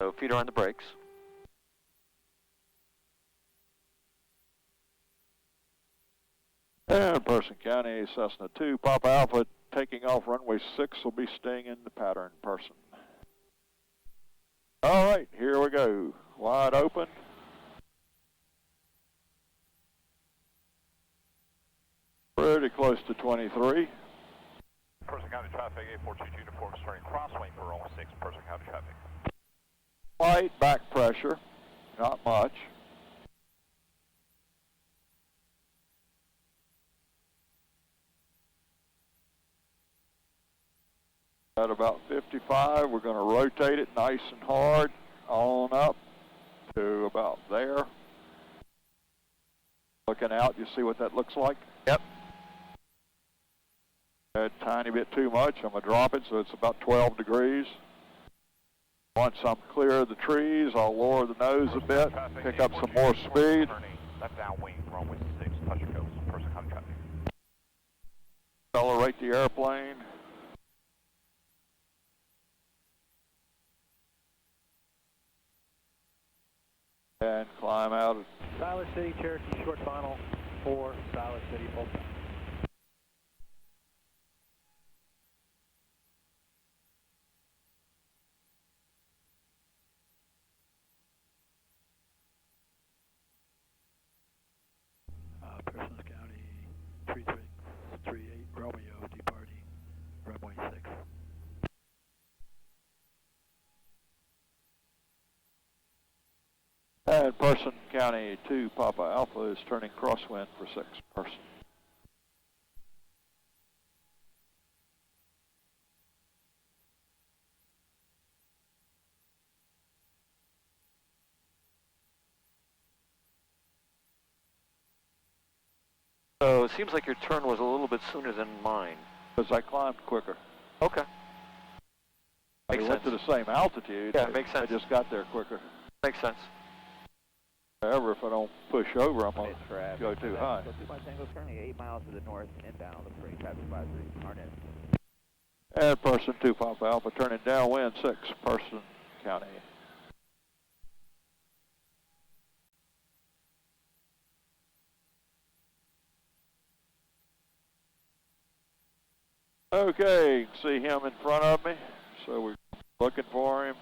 So feet are on the brakes. And Person County, Cessna 2, Papa Alpha, taking off runway 6, will be staying in the pattern, Person. All right, here we go. Wide open. Pretty close to 23. Person County traffic, 842 uniform, starting crosswind for runway 6, Person County traffic. Light back pressure, not much. At about 55, we're going to rotate it nice and hard on up to about there. Looking out, you see what that looks like? Yep. A tiny bit too much. I'm going to drop it so it's about 12 degrees. Once I'm clear of the trees, I'll lower the nose a bit, pick up some more speed. Left downwind, runway 6, touch your coast, Person County traffic. Accelerate the airplane. And climb out. Silent City, Cherokee, short final, 4, Silent City, full stop. Persons County, 3638 Romeo, departing runway 6. And Person County 2, Papa Alpha is turning crosswind for 6, Person. So it seems like your turn was a little bit sooner than mine. Because I climbed quicker. Okay. I Makes went sense. to the same altitude. Yeah, makes sense. I just got there quicker. Makes sense. However, if I don't push over, I'm going to go too high. So 2 by Tango, currently 8 miles to the north, inbound, approaching traffic advisory, Arnett. And Person 2, Papa Alpha, turning downwind 6, Person County. Okay, you can see him in front of me, so we're looking for him.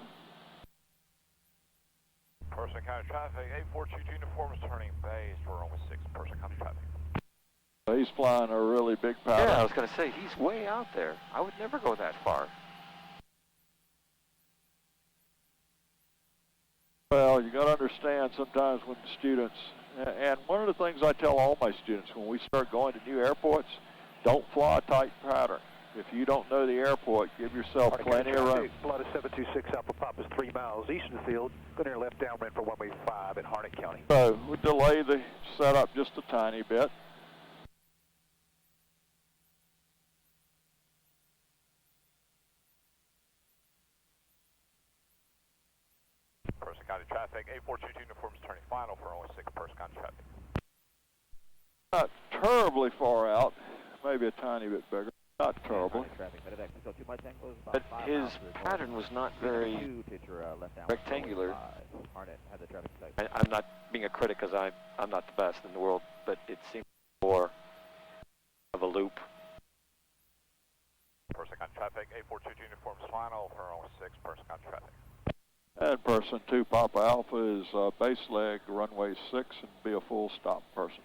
Person County traffic, 842 uniform, turning base for runway 6, Person County traffic. He's flying a really big pattern. Yeah, I was going to say, he's way out there. I would never go that far. Well, you got to understand sometimes when students, and one of the things I tell all my students when we start going to new airports, don't fly a tight pattern. If you don't know the airport, give yourself plenty of room. Blood 726 Alpha Papa is 3 miles east of the field. Go near left downwind for runway 5 in Harnett County. So we delay the setup just a tiny bit. Person County traffic, 842 uniforms, turning final for runway 6, Person County traffic. Not terribly far out, maybe a tiny bit bigger. Not terribly. But his pattern was not very rectangular. I'm not being a critic because I'm not the best in the world, but it seemed more of a loop. Person County traffic, 842 uniforms, final for runway 6, Person County traffic. And Person 2, Papa Alpha is base leg, runway 6, and be a full stop, Person.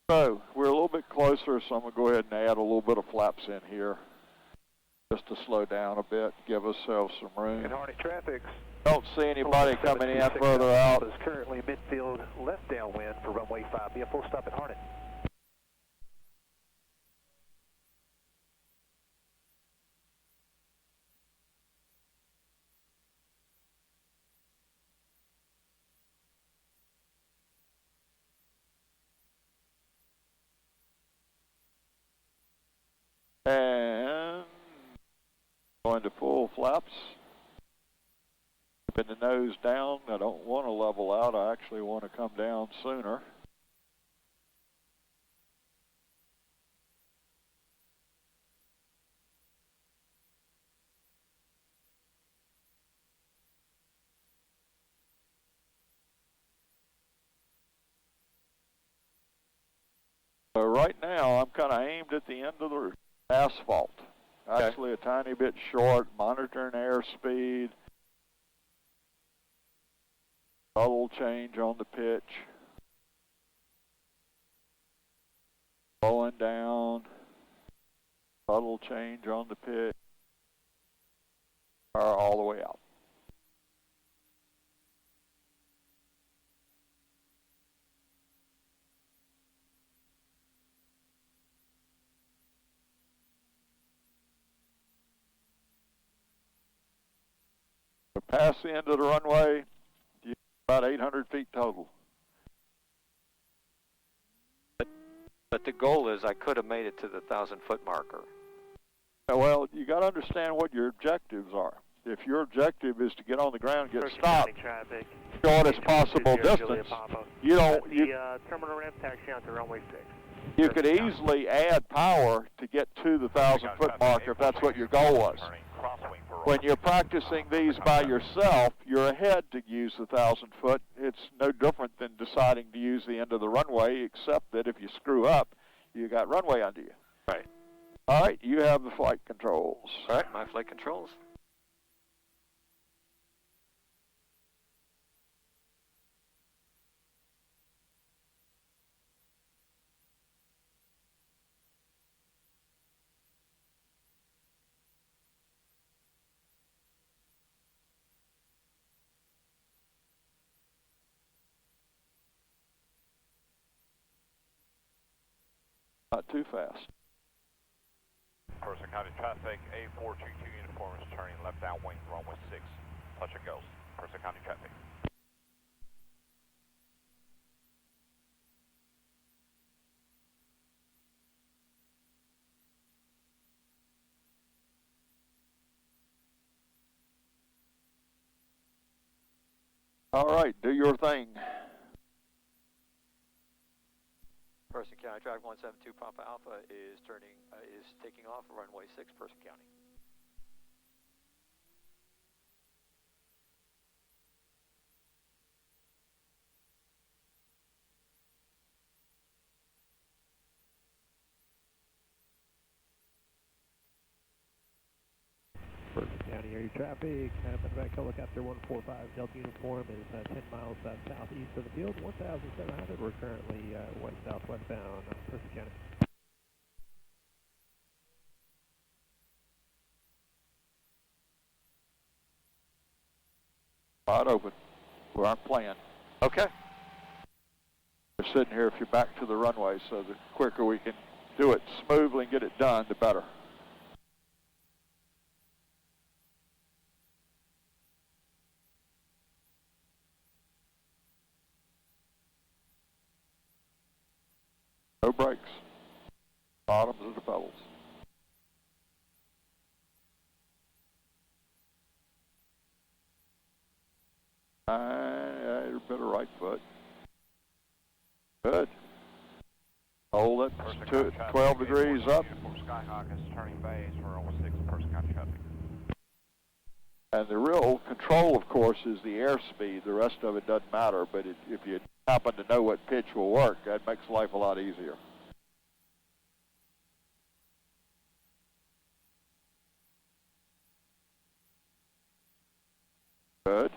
So we're a little bit closer, so I'm going to go ahead and add a little bit of flaps in here just to slow down a bit, give ourselves some room. And Harnett traffic. Don't see anybody coming in further out. Is currently midfield left downwind for runway 5. Be a full stop at Harnett. And going to full flaps. Keeping the nose down. I don't want to level out. I actually want to come down sooner. So right now, I'm kind of aimed at the end of the asphalt. Okay. Actually, a tiny bit short, monitoring airspeed, throttle change on the pitch, slowing down, throttle change on the pitch, all the way out. So past the end of the runway, you about 800 feet total. But the goal is I could have made it to the 1,000-foot marker. Well, you got to understand what your objectives are. If your objective is to get on the ground and get stopped, shortest possible distance, you don't. Terminal ramp taxi out to runway 6. You could easily add power to get to the 1,000-foot mark if that's what your goal was. When you're practicing these by yourself, you're ahead to use the 1,000-foot. It's no different than deciding to use the end of the runway, except that if you screw up, you got runway under you. Right. All right, you have the flight controls. All right, my flight controls. Not too fast. Person County traffic, A422 uniform is turning left downwind, runway 6. Touch and goes. Person County traffic. All right, do your thing. Person County traffic 172 Papa Alpha is taking off runway 6, Person County. Person County area traffic, Medevac helicopter 145 Delta uniform is 10 miles southeast of the field, 1,700. We're currently west-southwest bound on Person County. Wide open. Where I'm playing. Okay. We're sitting here if you're back to the runway, so the quicker we can do it smoothly and get it done, the better. No brakes. Bottoms of the pedals. A bit of right foot. Good. Hold it. 12 degrees up. Uniform Skyhawk is turning base for runway 6, Person County traffic. And the real control, of course, is the airspeed. The rest of it doesn't matter, but if you happen to know what pitch will work, that makes life a lot easier. Good.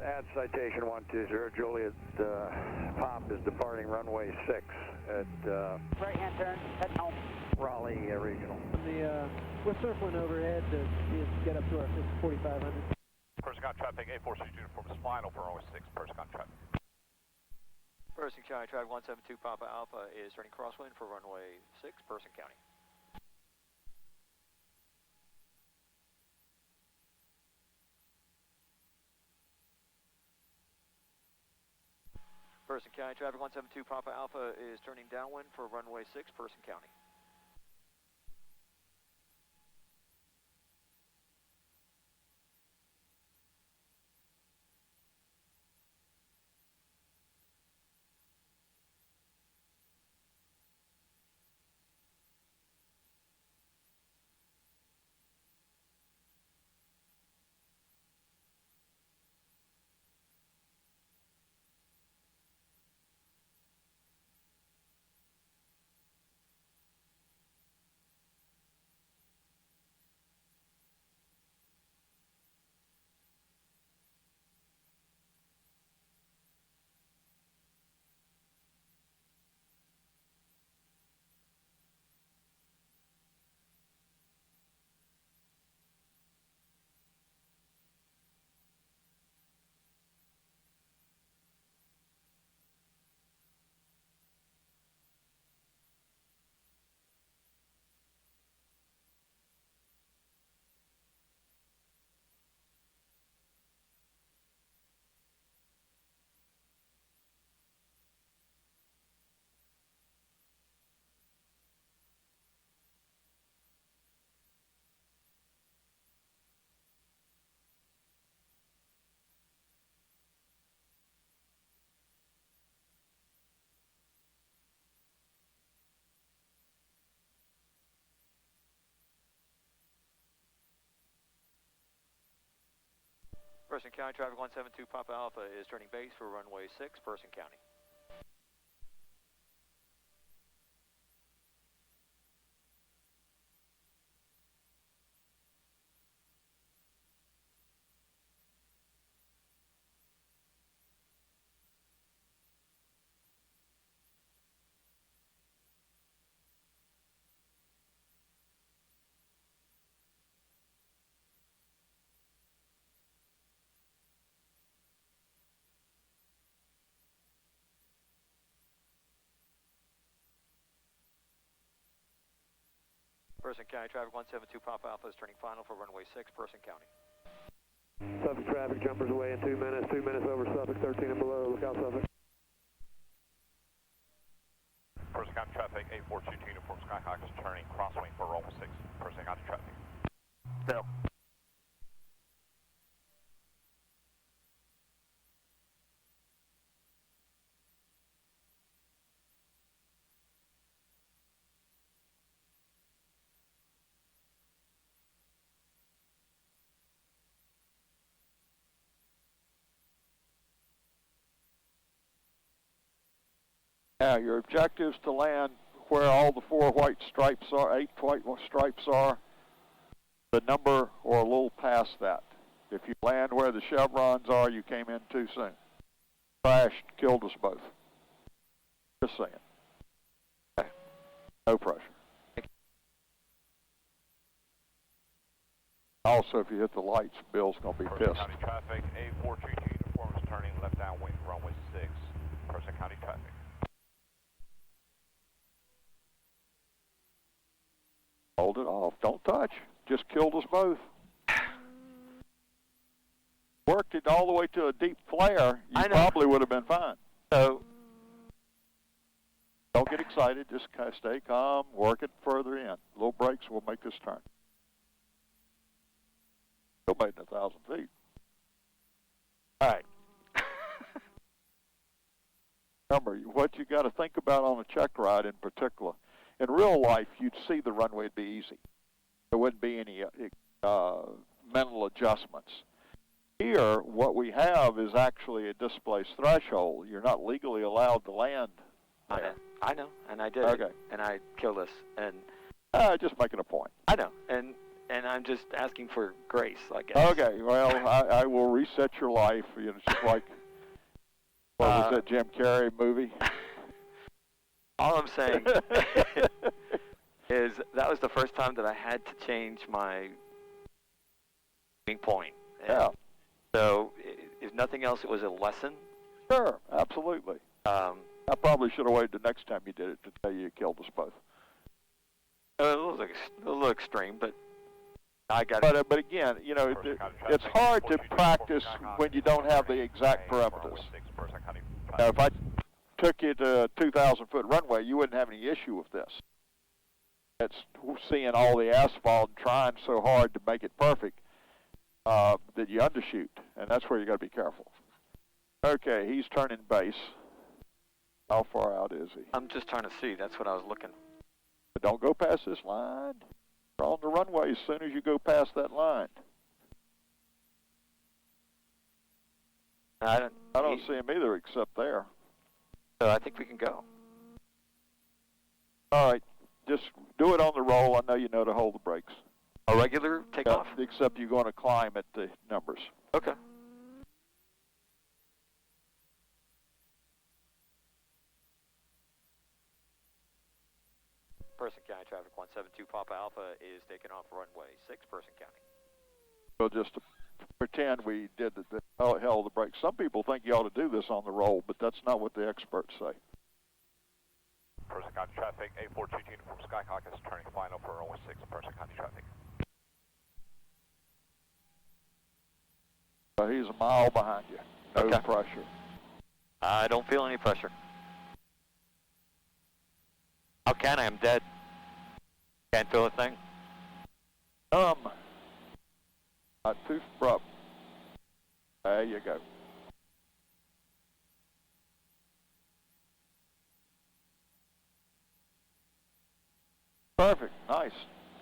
Add citation 120, Juliet, Pop is departing runway 6 at right-hand turn, heading home. Raleigh Regional. We're circling overhead to get up to our 4,500. Person County traffic, A422 uniform is final for runway 6, Person County traffic. Person County traffic 172 Papa Alpha is turning crosswind for runway 6, Person County. Person County traffic 172 Papa Alpha is turning downwind for runway 6, Person County. Person County Traffic 172 Papa Alpha is turning base for runway 6, Person County. Person County Traffic 172 Papa Alpha is turning final for runway 6, Person County. Suffolk traffic, jumpers away in 2 minutes, 2 minutes over Suffolk, 13 and below, look out Suffolk. Person County Traffic 842 Uniform Skyhawk is turning crosswind for runway 6, Person County Traffic. Bill. Yeah, your objective is to land where all the 4 white stripes are, 8 white stripes are, the number or a little past that. If you land where the chevrons are, you came in too soon. Crashed, killed us both. Just saying. Okay. No pressure. Also, if you hit the lights, Bill's going to be Person pissed. County Traffic 842 Uniform is turning left downwind runway 6, Person County Traffic. Hold it off. Don't touch. Just killed us both. Worked it all the way to a deep flare, you probably would have been fine. So, don't get excited. Just kind of stay calm. Work it further in. Little brakes will make this turn. Still made it 1,000 feet. all right. Remember, what you got to think about on a check ride in particular, in real life, you'd see the runway would be easy. There wouldn't be any mental adjustments. Here, what we have is actually a displaced threshold. You're not legally allowed to land there. I know, and I did. Okay. And I killed us, and just making a point. I know, and I'm just asking for grace, I guess. Okay, well, I will reset your life. You know, just like, what was that Jim Carrey movie? All I'm saying is that was the first time that I had to change my point. Yeah. So, if nothing else, it was a lesson. Sure, absolutely. I probably should have waited the next time you did it to tell you killed us both. It was a little extreme, but I got it. But again, you know, it's hard to practice when you don't have the exact parameters. Now, if I took you to a 2,000-foot runway, you wouldn't have any issue with this. It's seeing all the asphalt and trying so hard to make it perfect that you undershoot, and that's where you got to be careful. Okay, he's turning base. How far out is he? I'm just trying to see. That's what I was looking. But don't go past this line. You're on the runway as soon as you go past that line. I don't see him either except there. So I think we can go. All right, just do it on the roll. I know you know to hold the brakes. A regular takeoff? Except you're going to climb at the numbers. Okay. Person County Traffic 172 Papa Alpha is taking off runway 6, Person County. So just to pretend we did held the brakes. Some people think you ought to do this on the roll, but that's not what the experts say. Person County Traffic 842 Uniform Skyhawk is turning final for runway 6, Person County Traffic. So he's a mile behind you. No pressure. I don't feel any pressure. How can I? I'm dead. Can't feel a thing. Not too abrupt. There you go. Perfect. Nice.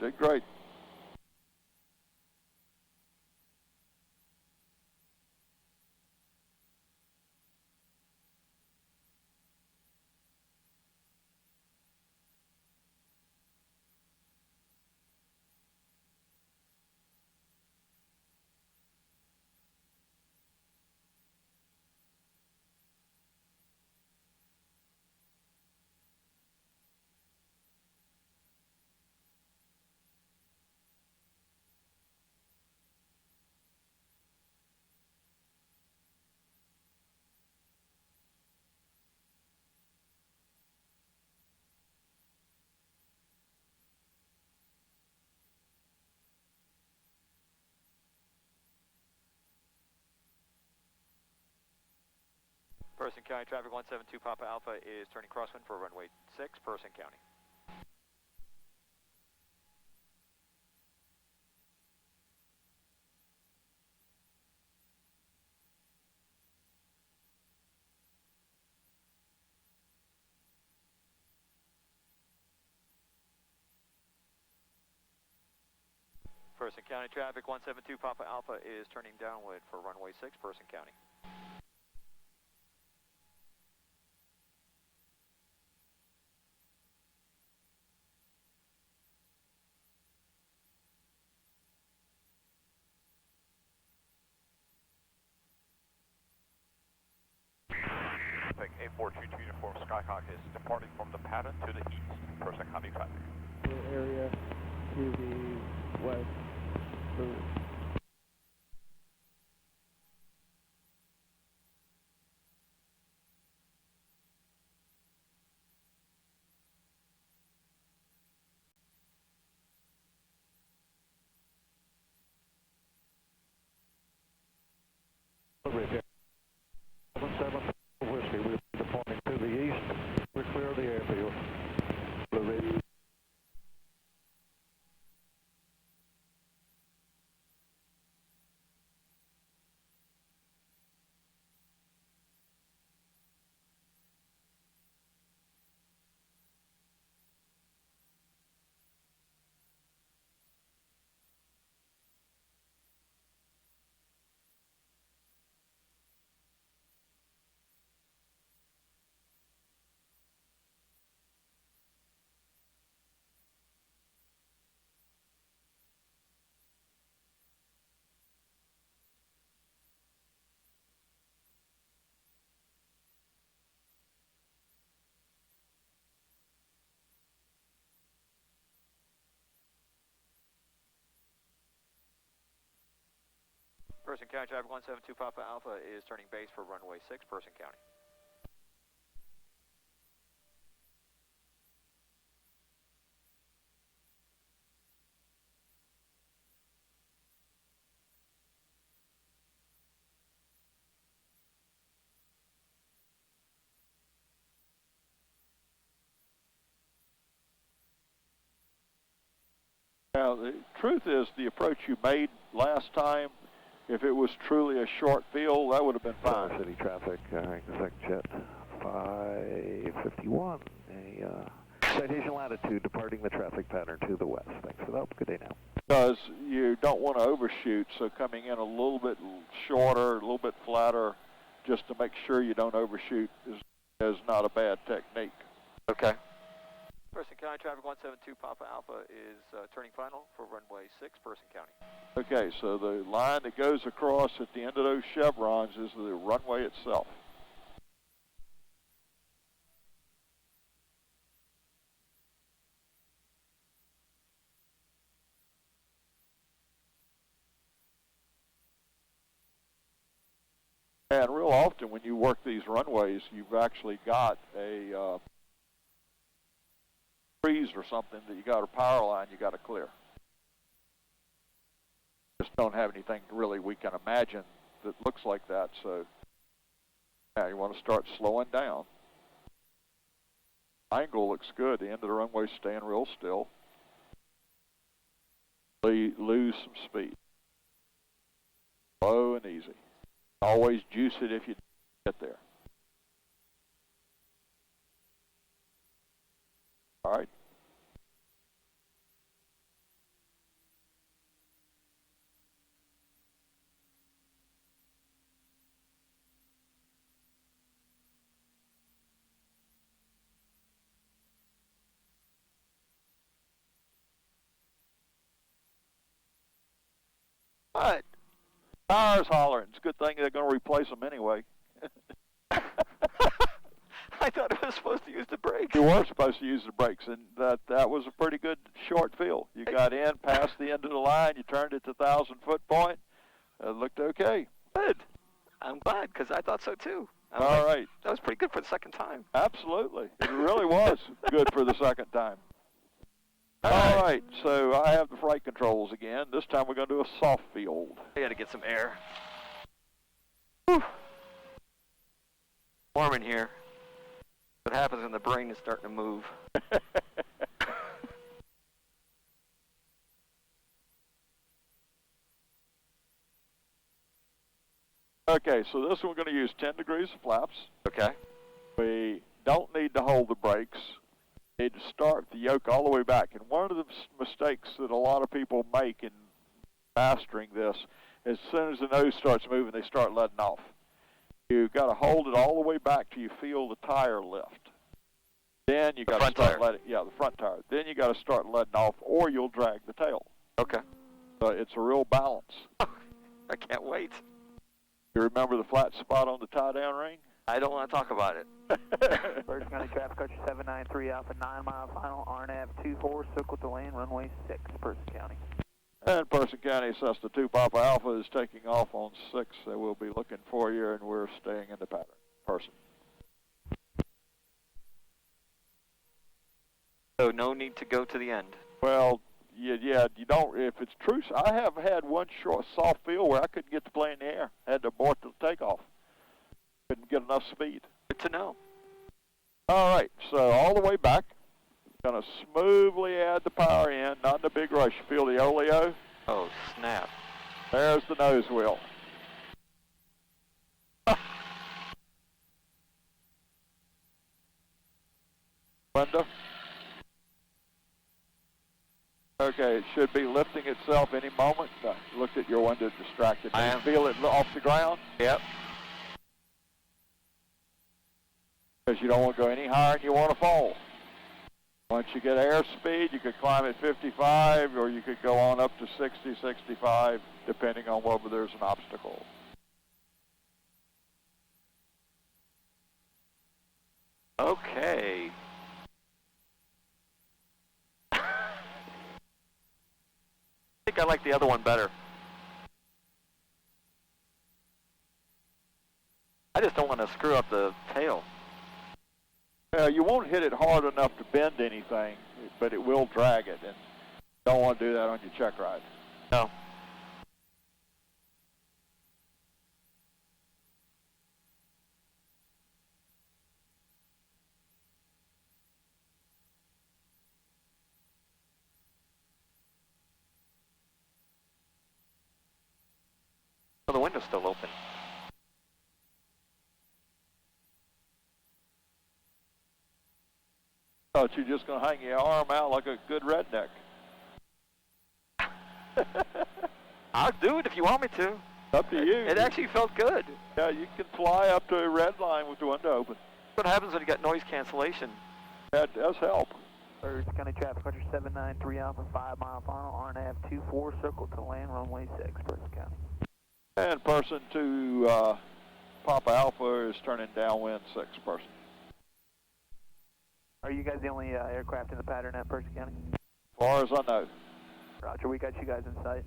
Did great. Person County traffic 172 Papa Alpha is turning crosswind for runway 6, Person County. Person County traffic 172 Papa Alpha is turning downwind for runway 6, Person County. Traffic 8422 uniform Skyhawk is departing from the pattern to the east, Person County traffic. Area to the west. Repair. 77 Whiskey, we're departing to the east. We're clear of the airfield. Blue Ridge. Person County traffic 172 Papa Alpha is turning base for runway 6, Person County. Now, the truth is, the approach you made last time, if it was truly a short field, that would have been fine. City traffic, exec jet 551. Citation latitude departing the traffic pattern to the west. Thanks for that. Good day now. Because you don't want to overshoot, so coming in a little bit shorter, a little bit flatter, just to make sure you don't overshoot is not a bad technique. Okay. Person County traffic 172 Papa Alpha is turning final for runway 6, Person County. Okay, so the line that goes across at the end of those chevrons is the runway itself. And real often when you work these runways, you've actually got a trees or something that you got a power line you got to clear. Just don't have anything really we can imagine that looks like that, so yeah, you want to start slowing down. Angle looks good. The end of the runway's staying real still. Lose some speed. Slow and easy. Always juice it if you get there. All right. What? Tires hollering. It's a good thing they're going to replace them anyway. I thought it was supposed to use the brakes. You were supposed to use the brakes, and that was a pretty good short field. You got in past the end of the line. You turned it to 1,000-foot point. It looked okay. Good. I'm glad, because I thought so too. All right. That was pretty good for the second time. Absolutely. It really was good for the second time. All right, so I have the flight controls again. This time we're going to do a soft field. I got to get some air. Whew. Warm in here. What happens when the brain is starting to move? Okay, so this one we're going to use 10 degrees of flaps. Okay. We don't need to hold the brakes. We need to start the yoke all the way back. And one of the mistakes that a lot of people make in mastering this, as soon as the nose starts moving, they start letting off. You've got to hold it all the way back till you feel the tire lift. Then you got to start letting, the front tire. Then you got to start letting off, or you'll drag the tail. Okay. So it's a real balance. I can't wait. You remember the flat spot on the tie-down ring? I don't want to talk about it. First County Traffic Coach 793 Alpha 9 mile final, RNAV 24, circle to lane, runway 6, Person County. And Person County, Cessna 2 Papa Alpha is taking off on 6. They will be looking for you, and we're staying in the pattern. Person. So no need to go to the end. Well, yeah, you don't, if it's true. I have had one short, soft field where I couldn't get the plane in the air. I had to abort the takeoff. Couldn't get enough speed. Good to know. All right, so all the way back. Going to smoothly add the power in, not in a big rush. Feel the oleo? Oh, snap. There's the nose wheel. Window. Okay, it should be lifting itself any moment. Looked at your window, distracted. I am. Feel it off the ground? Yep. Because you don't want to go any higher than you want to fall. Once you get airspeed, you could climb at 55, or you could go on up to 60, 65, depending on whether there's an obstacle. Okay. I think I like the other one better. I just don't want to screw up the tail. You won't hit it hard enough to bend anything, but it will drag it, and you don't want to do that on your check ride. No. Well, the window's still open. Thought you're just going to hang your arm out like a good redneck. I'll do it if you want me to. Up to you. It actually felt good. Yeah, you can fly up to a red line with the window open. What happens when you got noise cancellation? That does help. First County Traffic Coach 793 Alpha 5 mile final, RNAV 24, circle to lane, runway 6, Person County. And Person to Papa Alpha is turning downwind 6, Person. Are you guys the only aircraft in the pattern at Person County? As far as I know. Roger, we got you guys in sight.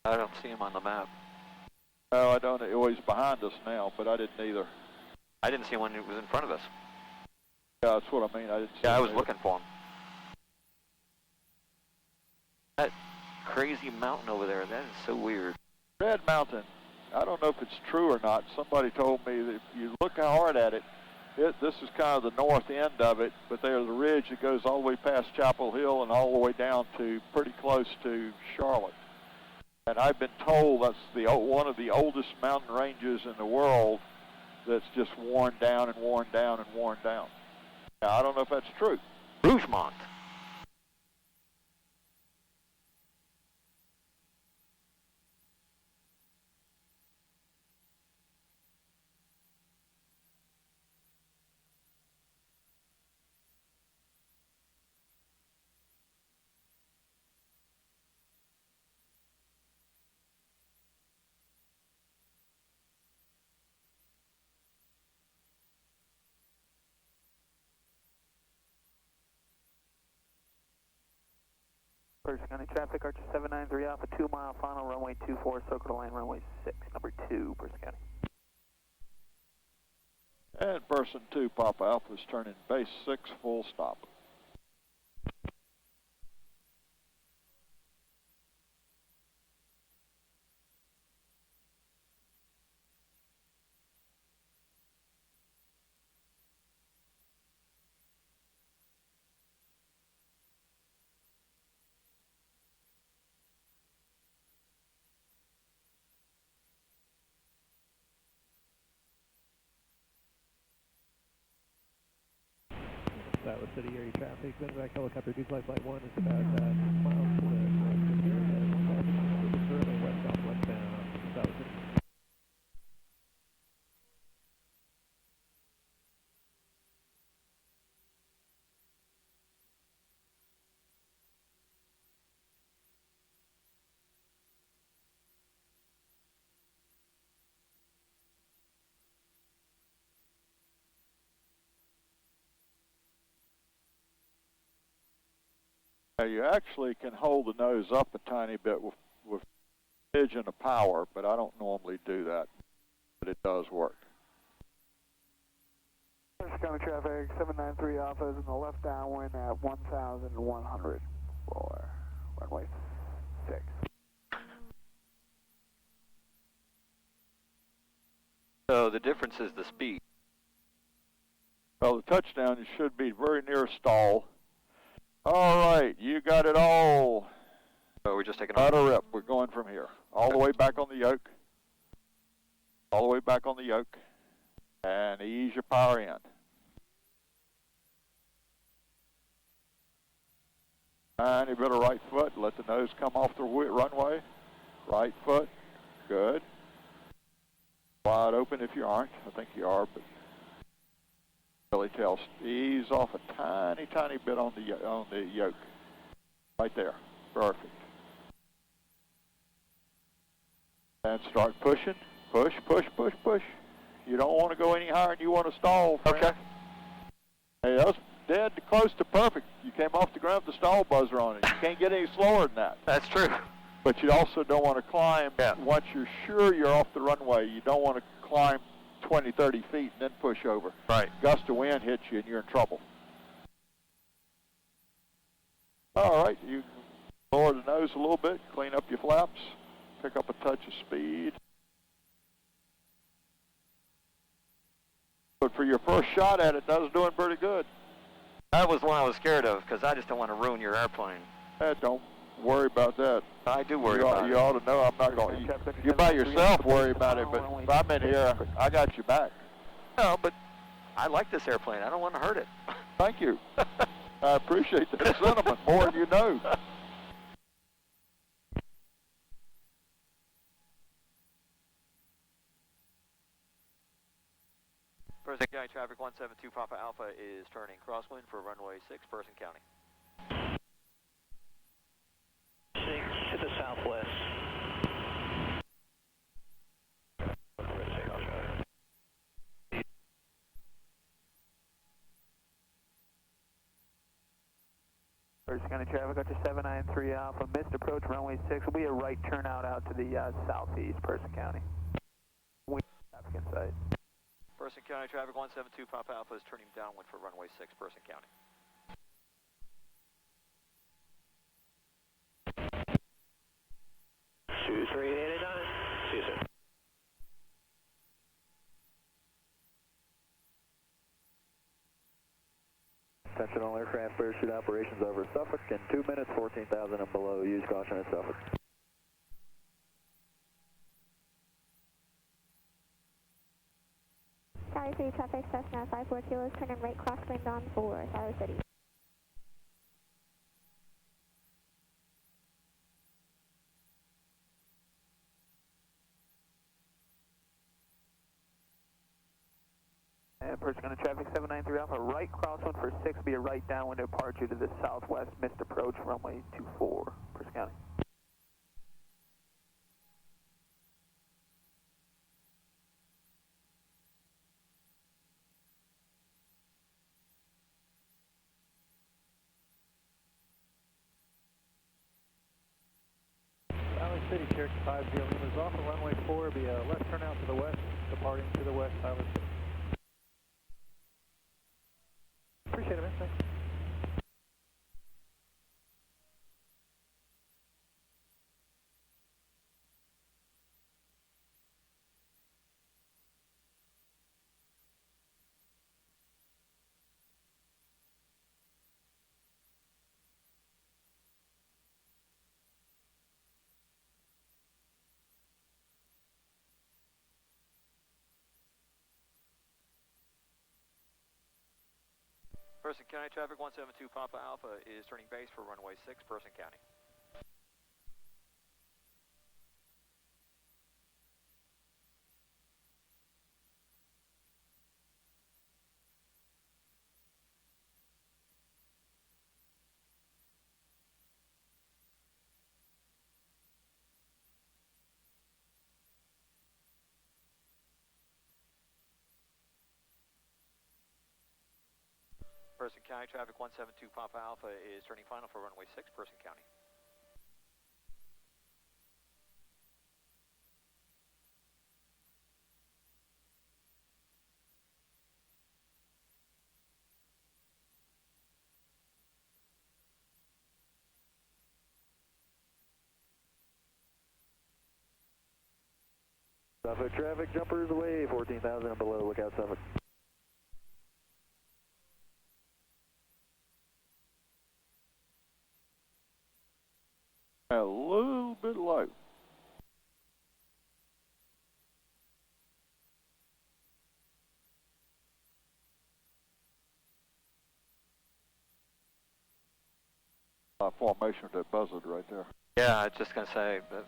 I don't see him on the map. No, I don't. Oh, he's behind us now, but I didn't either. I didn't see him when he was in front of us. Yeah, that's what I mean. I didn't see Yeah, I him was either. looking for him. That crazy mountain over there, that is so weird. Red Mountain. I don't know if it's true or not. Somebody told me that if you look hard at it, this is kind of the north end of it, but there's a ridge that goes all the way past Chapel Hill and all the way down to pretty close to Charlotte. And I've been told that's one of the oldest mountain ranges in the world that's just worn down and worn down and worn down. Now, I don't know if that's true. Rougemont. First County Traffic, Archer 793 Alpha 2 mile final, runway 24, circle to lane, runway 6, number 2, Person County. And Person 2, Papa Alpha is turning base 6, full stop. Iowa City area traffic. Medevac helicopter duplex flight 1 is about 10 miles to the north of here. Currently west-southwestbound, Iowa City. Now you actually can hold the nose up a tiny bit with pigeon of power, but I don't normally do that, but it does work. County traffic, 793 Alpha is in the left downwind at 1,100 for runway 6. So the difference is the speed. Well, the touchdown, you should be very near stall. All right, you got it all. So we're just taking Out of rip. We're going from here. All the way back on the yoke. All the way back on the yoke. And ease your power in. Tiny bit of right foot. Let the nose come off the runway. Right foot. Good. Wide open if you aren't. I think you are, but really tell. Ease off a tiny, tiny bit on the yoke. Right there. Perfect. And start pushing. Push, push, push, push. You don't want to go any higher than you want to stall, friend. Okay. Hey, that was dead close to perfect. You came off the ground with the stall buzzer on it. You can't get any slower than that. That's true. But you also don't want to climb. Yeah. Once you're sure you're off the runway, you don't want to climb 20, 30 feet and then push over. Right. Gust of wind hits you and you're in trouble. All right, you lower the nose a little bit, clean up your flaps, pick up a touch of speed. But for your first shot at it, that was doing pretty good. That was one I was scared of because I just don't want to ruin your airplane. Don't worry about that. I do worry about it. You ought to know I'm not going to. You by yourself worry about it, but if I'm in here, I got your back. No, but I like this airplane. I don't want to hurt it. Thank you. I appreciate that sentiment more than you know. Person County traffic 172 Papa Alpha is turning crosswind for runway 6, Person County. 6 to the southwest. First County traffic, got your 793 Alpha, missed approach runway 6. Will be a right turnout out to the southeast, Person County. We traffic in sight. Person County traffic 172 Papa Alpha is turning downwind for runway 6, Person County. Two 3889. See you soon. Attention all aircraft, parachute operations over Suffolk in 2 minutes, 14,000 and below. Use caution at Suffolk. Tower 3 traffic, Cessna 54 kilos, turning right crosswind on 4, Tower City. And Person County traffic, 793 Alpha, right crosswind for 6, be a right downwind departure to the southwest, missed approach runway 24, Person County. Iowa City, Cherokee 50 is off of runway 4, be a left turnout to the west, departing to the west, Iowa City. Appreciate it, man. Thanks. Person County traffic 172 Papa Alpha is turning base for runway 6, Person County. Person County traffic 172 Papa Alpha is turning final for runway 6, Person County. Suffolk traffic, jumpers away, 14,000 and below, look out Suffolk. A little bit low. Formation of that buzzard right there. Yeah, I was just going to say that.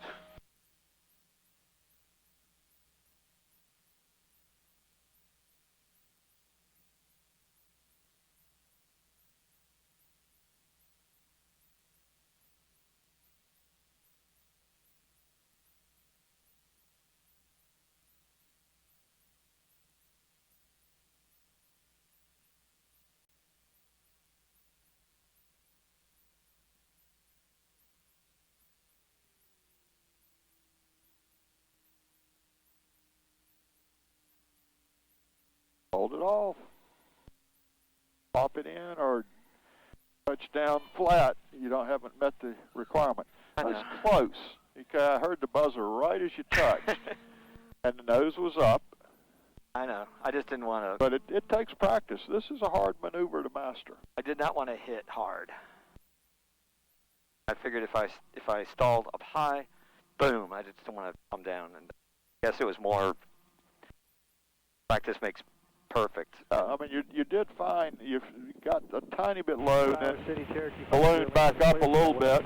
Hold it off. Pop it in or touch down flat. You haven't met the requirement. That's close. Okay, I heard the buzzer right as you touched. And the nose was up. I know. I just didn't want to. But it takes practice. This is a hard maneuver to master. I did not want to hit hard. I figured if I stalled up high, boom, I just didn't want to come down. And I guess it was more practice makes perfect. I mean, you did fine. You've got a tiny bit low, and then ballooned back up a little bit.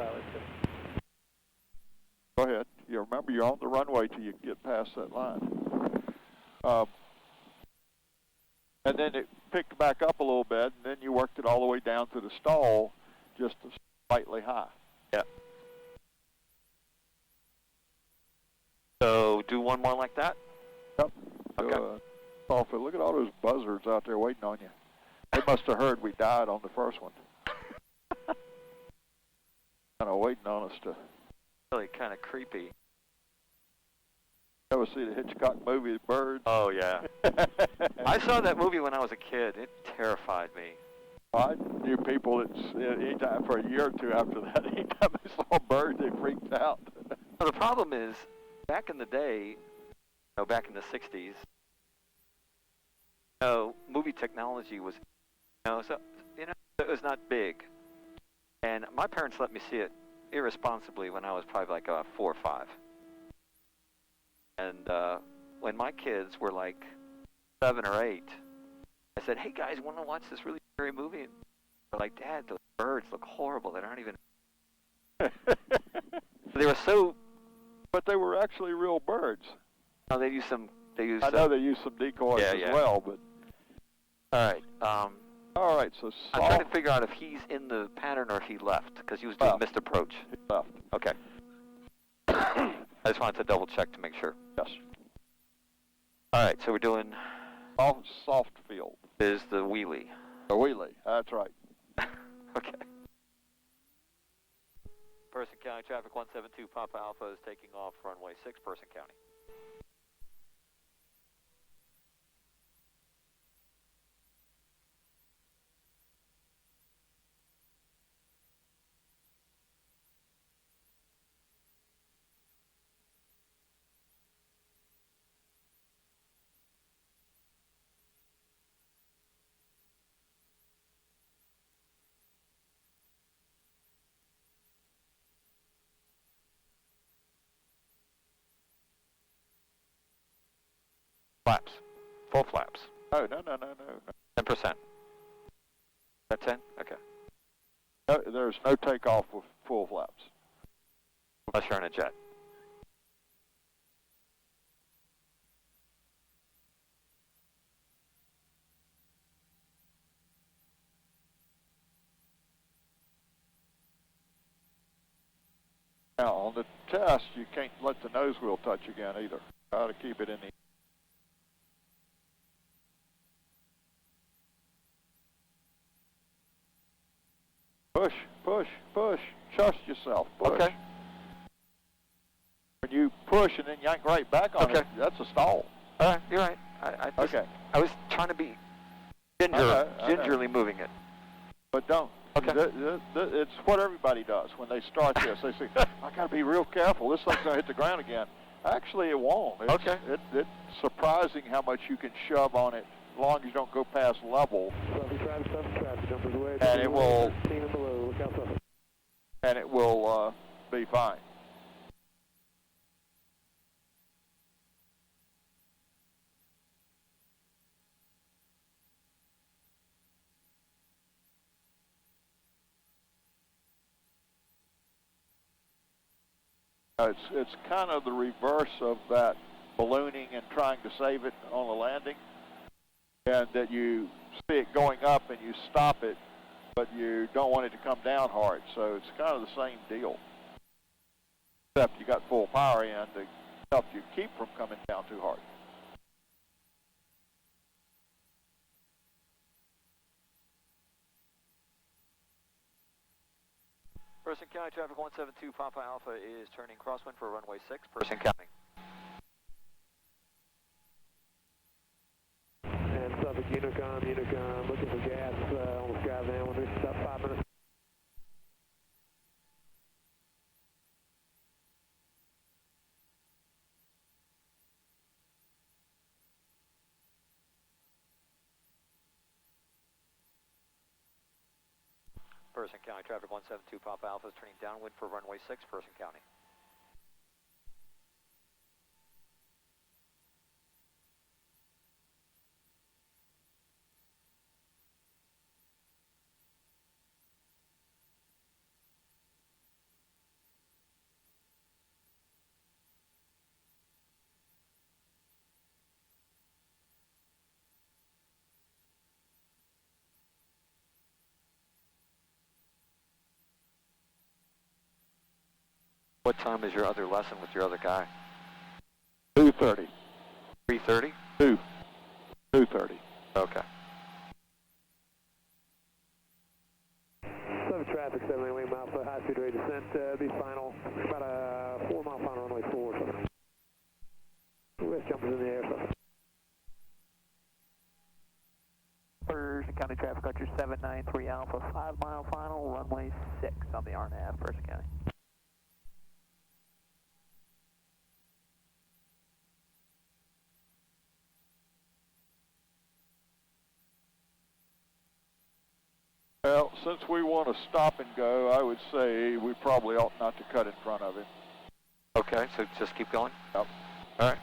Go ahead. You remember you're on the runway till you get past that line. And then it picked back up a little bit, and then you worked it all the way down to the stall, just slightly high. Yeah. So do one more like that? Yep. Okay. Look at all those buzzards out there waiting on you. They must have heard we died on the first one. Kind of waiting on us to... Really kind of creepy. Ever see the Hitchcock movie, Birds? Oh, yeah. I saw that movie when I was a kid. It terrified me. I knew people that anytime for a year or two after that, anytime they saw a bird, they freaked out. Well, the problem is, back in the day, back in the 60s, movie technology was, it was not big. And my parents let me see it irresponsibly when I was probably like 4 or 5. And when my kids were like 7 or 8, I said, "Hey guys, want to watch this really scary movie?" And they're like, "Dad, those birds look horrible. They aren't even." They were so. But they were actually real birds. No, they used some. I know they used some decoys as well, but. All right. All right. So I'm trying to figure out if he's in the pattern or if he left because he was doing missed approach. He left. Okay. I just wanted to double check to make sure. Yes. All right, so we're doing... Soft field. Is the wheelie. The wheelie, that's right. Okay. Person County traffic 172 Papa Alpha is taking off runway 6, Person County. Flaps. Full flaps. Oh, no. 10%. that 10? Okay. No, there's no takeoff with full flaps. Unless you're on a jet. Now, on the test, you can't let the nose wheel touch again either. Try to keep it in the... Push, push, push. Trust yourself. Push. Okay. When you push and then yank right back on it, that's a stall. All right, you're right. Okay. I was trying to be gingerly moving it. But don't. Okay. It's what everybody does when they start this. They say, I got to be real careful. This thing's going to hit the ground again. Actually, it won't. It's surprising how much you can shove on it as long as you don't go past level. And it will, be fine. It's kind of the reverse of that ballooning and trying to save it on the landing, and that you see it going up and you stop it, but you don't want it to come down hard. So it's kind of the same deal, except you got full power in to help you keep from coming down too hard. Person County traffic 172 Papa Alpha is turning crosswind for runway 6. Person County. And Suffolk Unicom, looking for gas on the sky down when there's about 5 minutes. Person County traffic 172 Papa Alpha is turning downwind for runway 6. Person County. What time is your other lesson with your other guy? 2:30. 3:30? 2:30. Okay. Suffolk traffic, 7 wing mile for high speed rate descent. Be final, about a 4 mile final runway 4. West jumpers in the air. Person County traffic, Archer 793 Alpha, 5 mile final, runway 6 on the RNAV, Person County. Well, since we want to stop and go, I would say we probably ought not to cut in front of him. Okay, so just keep going? Yep. All right.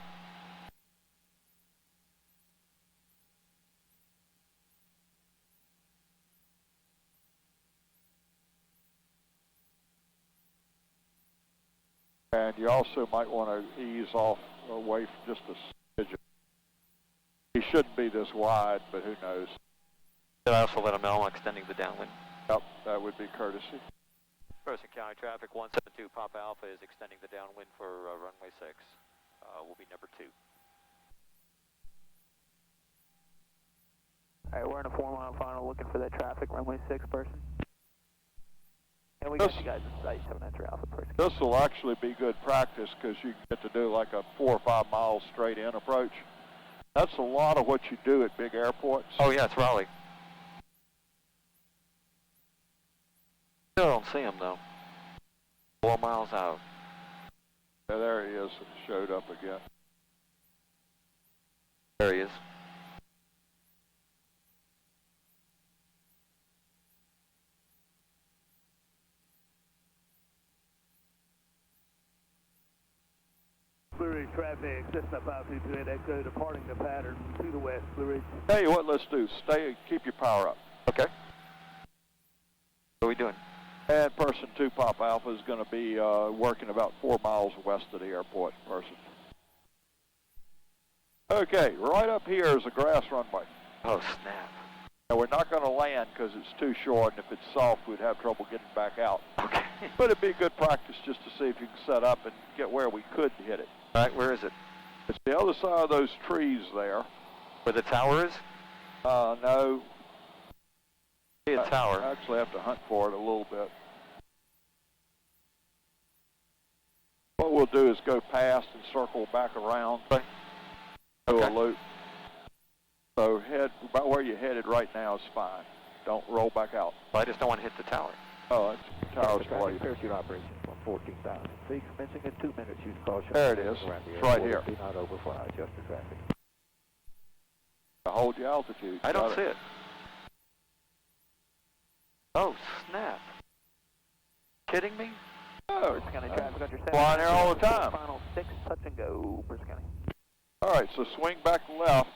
And you also might want to ease off away from just a smidge. He shouldn't be this wide, but who knows. Did I also let him know I'm extending the downwind? Yep, that would be courtesy. Person County traffic 172 Papa Alpha is extending the downwind for runway 6. Will be number 2. Alright, we're in a 4 mile final looking for that traffic, runway 6 person. And we got you guys in sight, 793 Alpha person. This will actually be good practice because you get to do like a 4 or 5 miles straight in approach. That's a lot of what you do at big airports. Oh yeah, it's Raleigh. Still don't see him though. 4 miles out. Yeah, there he is. Showed up again. There he is. Blue Ridge traffic, Cessna 522 Echo, departing the pattern to the west, Blue Ridge. Tell you what, let's do. Keep your power up. Okay. And person 2 Pop Alpha is going to be working about 4 miles west of the airport, person. Okay, right up here is a grass runway. Oh, snap. Now, we're not going to land because it's too short, and if it's soft, we'd have trouble getting back out. Okay. But it'd be good practice just to see if you can set up and get where we could hit it. All right, where is it? It's the other side of those trees there. Where the tower is? No. See a tower. I actually have to hunt for it a little bit. What we'll do is go past and circle back around. Okay. Do a loop. So head about where you're headed right now is fine. Don't roll back out. Well, I just don't want to hit the tower. Oh, it's the tower's blade. Parachute operations on 14,000 feet, commencing in 2 minutes. Use caution. There it is. It's right here. Do not overfly. Adjust the traffic. Hold your altitude. I don't see it. Oh, snap. Kidding me? Oh, First County traffic on your flying there all the time. Final 6, touch and go, First County. All right, so swing back left.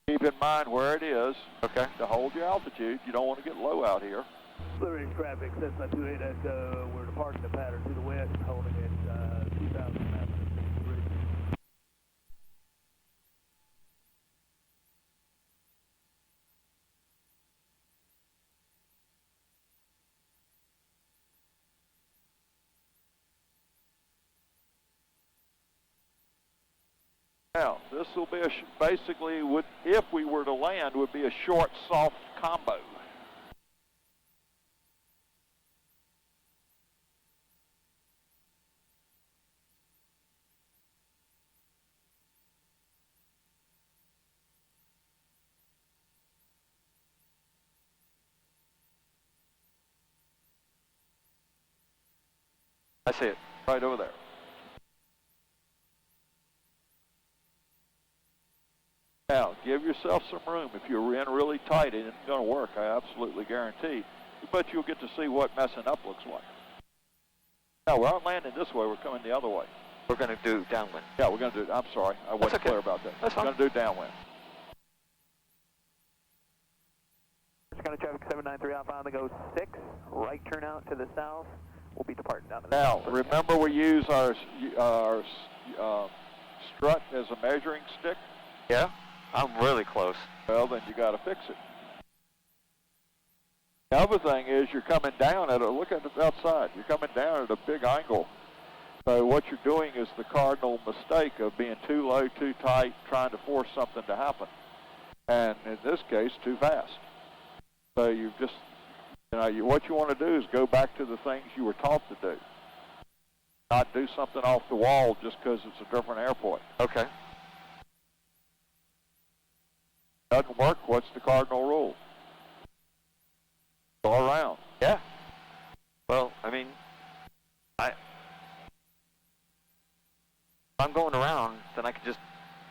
Keep in mind where it is. Okay. To hold your altitude. You don't want to get low out here. Clearing traffic, Cessna 28 Echo. We're departing the pattern to the west, holding at 2,963. Now, this will be basically would, if we were to land, would be a short, soft combo. I see it. Right over there. Now, give yourself some room. If you're in really tight, it isn't going to work, I absolutely guarantee. But you'll get to see what messing up looks like. Now, we're not landing this way. We're coming the other way. We're going to do downwind. Yeah, we're going to do, I'm sorry. I wasn't okay. clear about that. That's we're fine. going to do downwind. First County traffic 793 Alpha on the go 6, right turn out to the south. We'll be departing down to the Now, south. remember we use our strut as a measuring stick? Yeah? I'm really close. Well, then you got to fix it. The other thing is you're coming down at a, look at it outside, you're coming down at a big angle. So what you're doing is the cardinal mistake of being too low, too tight, trying to force something to happen. And in this case, too fast. So you just, what you want to do is go back to the things you were taught to do. Not do something off the wall just because it's a different airport. Okay. Doesn't work, what's the cardinal rule? Go around. Yeah. Well, I mean, if I'm going around, then I can just...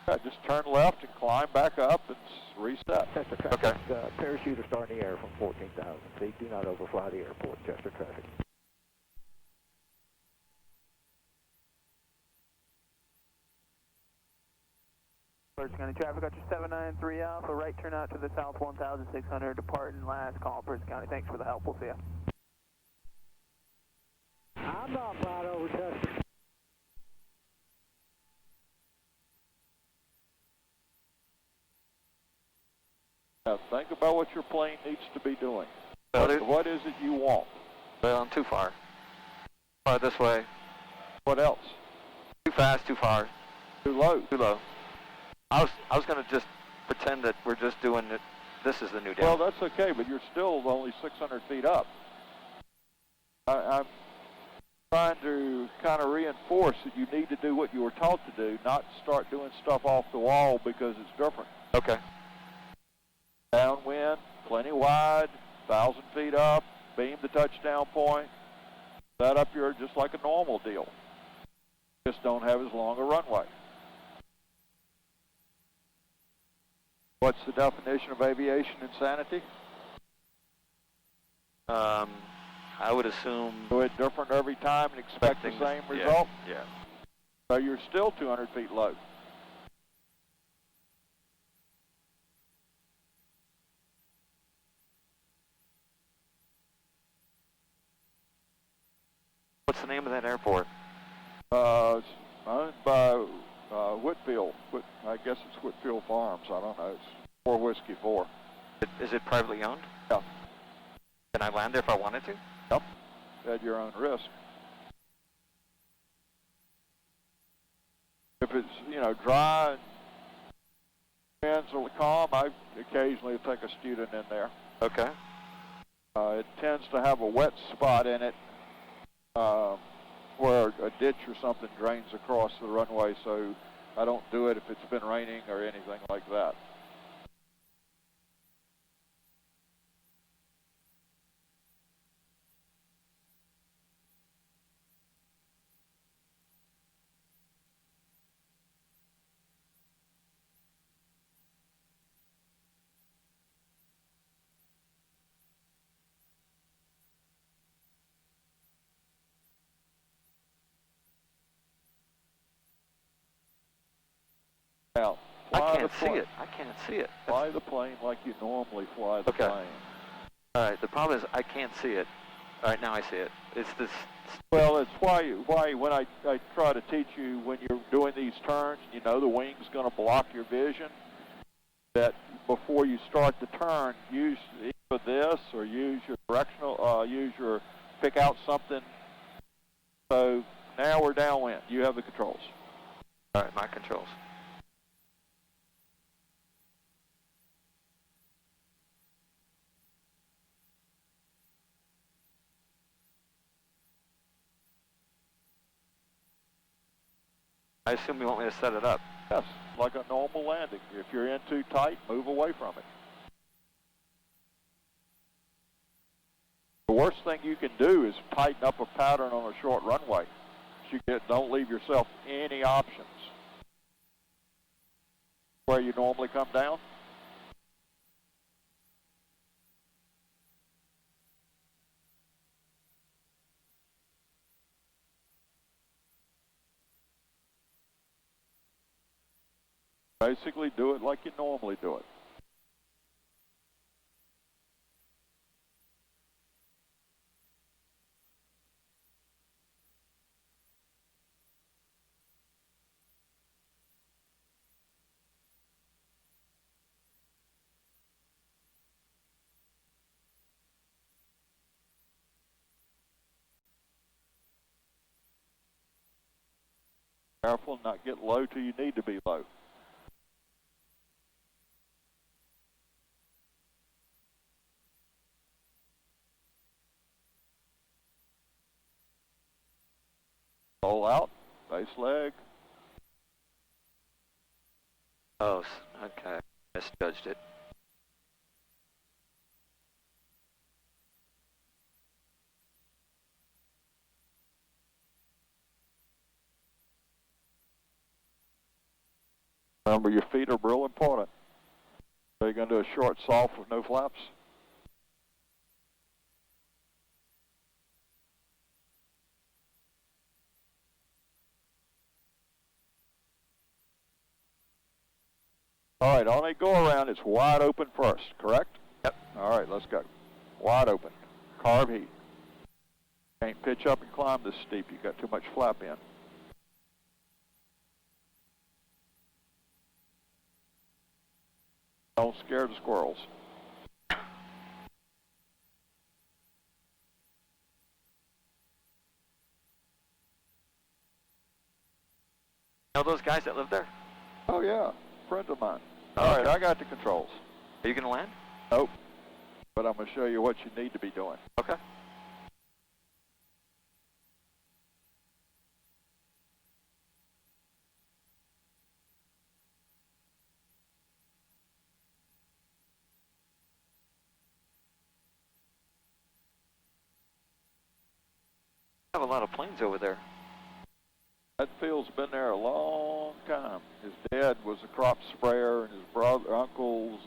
Yeah, just turn left and climb back up and reset. Chester traffic. Okay. Parachute are starting the air from 14,000 feet. Do not overfly the airport. Chester traffic. First County traffic got your 793 Alpha, right turn out to the south 1,600, departing last call, First County. Thanks for the help, we'll see ya. I'm not right over Chester. Now think about what your plane needs to be doing. Well, What is it you want? well, I'm too far. Far this way. What else? Too fast, too far, Too low. too low. I was going to just pretend that we're just doing it. This is the new Well, down. that's okay, but you're still only 600 feet up. I'm trying to kind of reinforce that you need to do what you were taught to do, not start doing stuff off the wall because it's different. Okay. Downwind, plenty wide, 1,000 feet up, beam the touchdown point, set up your just like a normal deal. Just don't have as long a runway. What's the definition of aviation insanity? I would assume... Do it different every time and expect the same result? Yeah. So you're still 200 feet low. What's the name of that airport? It's owned by Whitfield. I guess it's Whitfield Farms. I don't know. It's 4 Whiskey 4. Is it privately owned? Yeah. Can I land there if I wanted to? Yep. At your own risk. If it's, dry and winds are calm, I occasionally take a student in there. Okay. It tends to have a wet spot in it where a ditch or something drains across the runway, so I don't do it if it's been raining or anything like that. Now, I can't see it. I can't see it. Fly the plane like you normally fly the plane. All right. The problem is I can't see it. All right, now I see it. It's this. Well, it's why when I try to teach you when you're doing these turns, the wing's going to block your vision, that before you start the turn, use either this or use your directional, pick out something. So now we're downwind. You have the controls. All right, my controls. I assume you want me to set it up. Yes, like a normal landing. If you're in too tight, move away from it. The worst thing you can do is tighten up a pattern on a short runway. Don't leave yourself any options. Where you normally come down. Basically, do it like you normally do it. Careful, not get low till you need to be low. Roll out, base leg. Oh, okay. Misjudged it. Remember, your feet are real important. So you're going to do a short soft with no flaps? All right, on a go-around, it's wide open first, correct? Yep. All right, let's go. Wide open. Carb heat. Can't pitch up and climb this steep. You've got too much flap in. Don't scare the squirrels. Know those guys that live there? Oh, yeah. Friend of mine. All right, I got the controls. Are you going to land? Nope. But I'm going to show you what you need to be doing. Okay. I have a lot of planes over there. That field's been there a long time. His dad was a crop sprayer, and his uncles.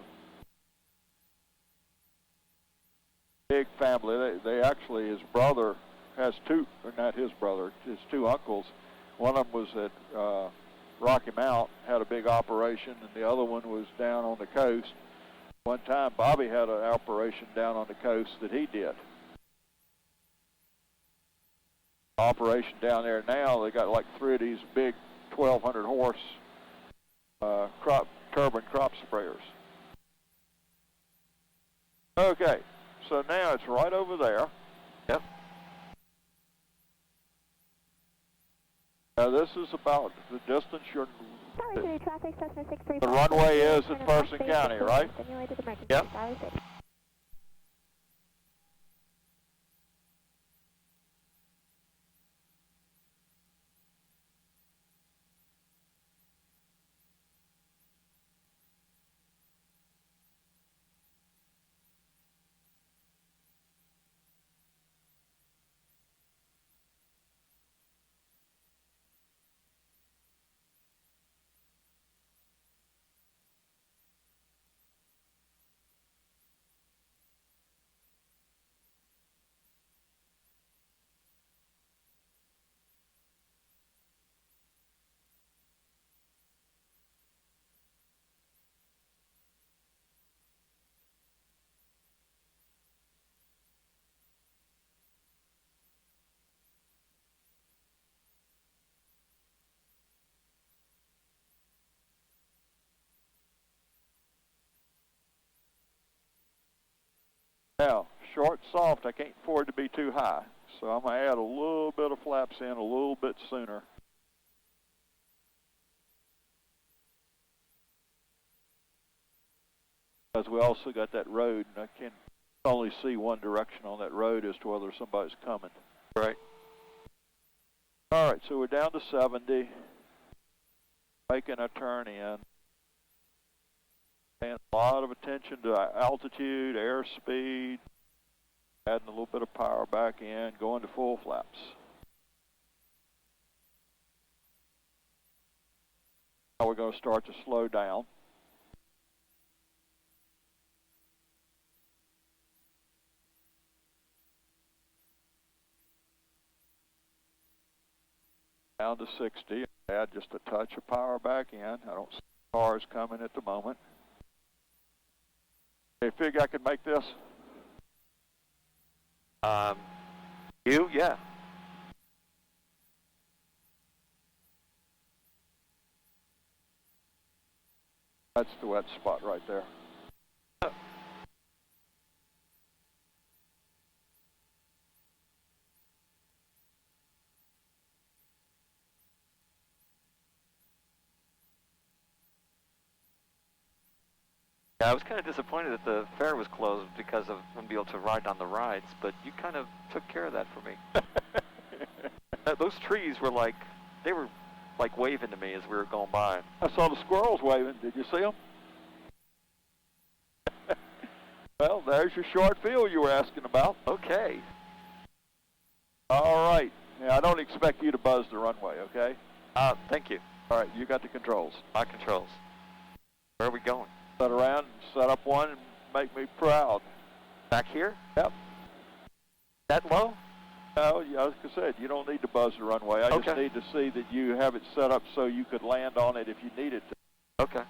Big family. They actually, his brother has two, or not his brother, his two uncles. One of them was at Rocky Mount, had a big operation, and the other one was down on the coast. One time, Bobby had an operation down on the coast that he did. operation down there now. They got like 3 of these big 1,200 horse turbine crop sprayers. Okay, so now it's right over there. Yep. Now this is about the distance you're... Tower City traffic, Cessna 635. The runway is in Person County, right? Simulated emergency. Yep. Tower City. Now, short, soft, I can't afford to be too high. So I'm going to add a little bit of flaps in a little bit sooner. Because we also got that road, and I can only see one direction on that road as to whether somebody's coming. Right. All right, so we're down to 70, making a turn in. Paying a lot of attention to altitude, airspeed, adding a little bit of power back in, going to full flaps. Now we're going to start to slow down. Down to 60, add just a touch of power back in. I don't see cars coming at the moment. You figure I could make this? Yeah. That's the wet spot right there. Yeah, I was kind of disappointed that the fair was closed because I wouldn't be able to ride on the rides, but you kind of took care of that for me. Those trees were like, they were like waving to me as we were going by. I saw the squirrels waving. Did you see them? Well, there's your short field you were asking about. Okay. All right. Now, I don't expect you to buzz the runway, okay? Thank you. All right, you got the controls. My controls. Where are we going? Set around and set up one and make me proud. Back here? Yep. That low? No, like I said, you don't need to buzz the runway. I Okay. just need to see that you have it set up so you could land on it if you needed to. Okay.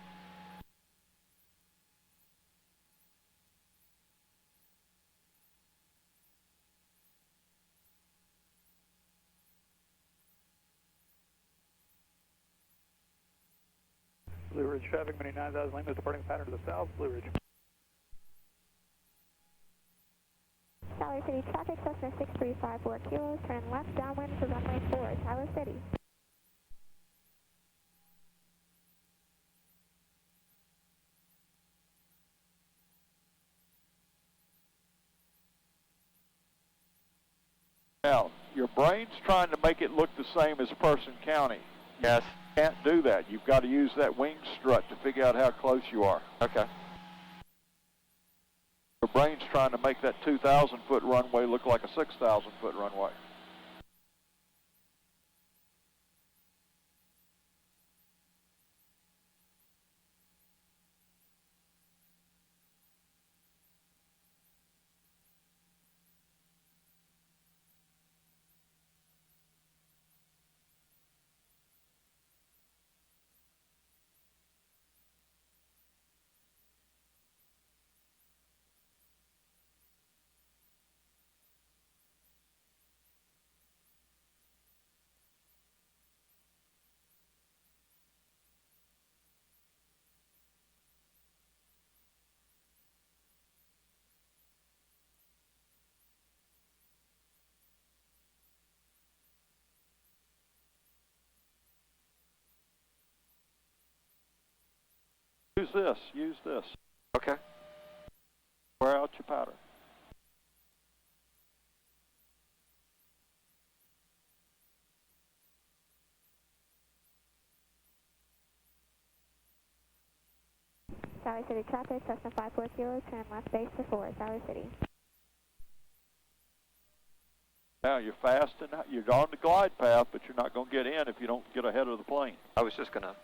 Blue Ridge traffic, many 9,000 Lima, departing pattern to the south, Blue Ridge. Tower City traffic, Cessna 635, 4 kilos, turn left downwind to runway 4, Tower City. Now, your brain's trying to make it look the same as Person County. Yes. Can't do that. You've got to use that wing strut to figure out how close you are. Okay. Your brain's trying to make that 2,000-foot runway look like a 6,000-foot runway. this. Use this. Okay. Wear out your pattern. Sally City traffic, Cessna 54 Kilo, turn left base to 4, Sally City. Now you're fast and you're on the glide path, but you're not going to get in if you don't get ahead of the plane. I was just gonna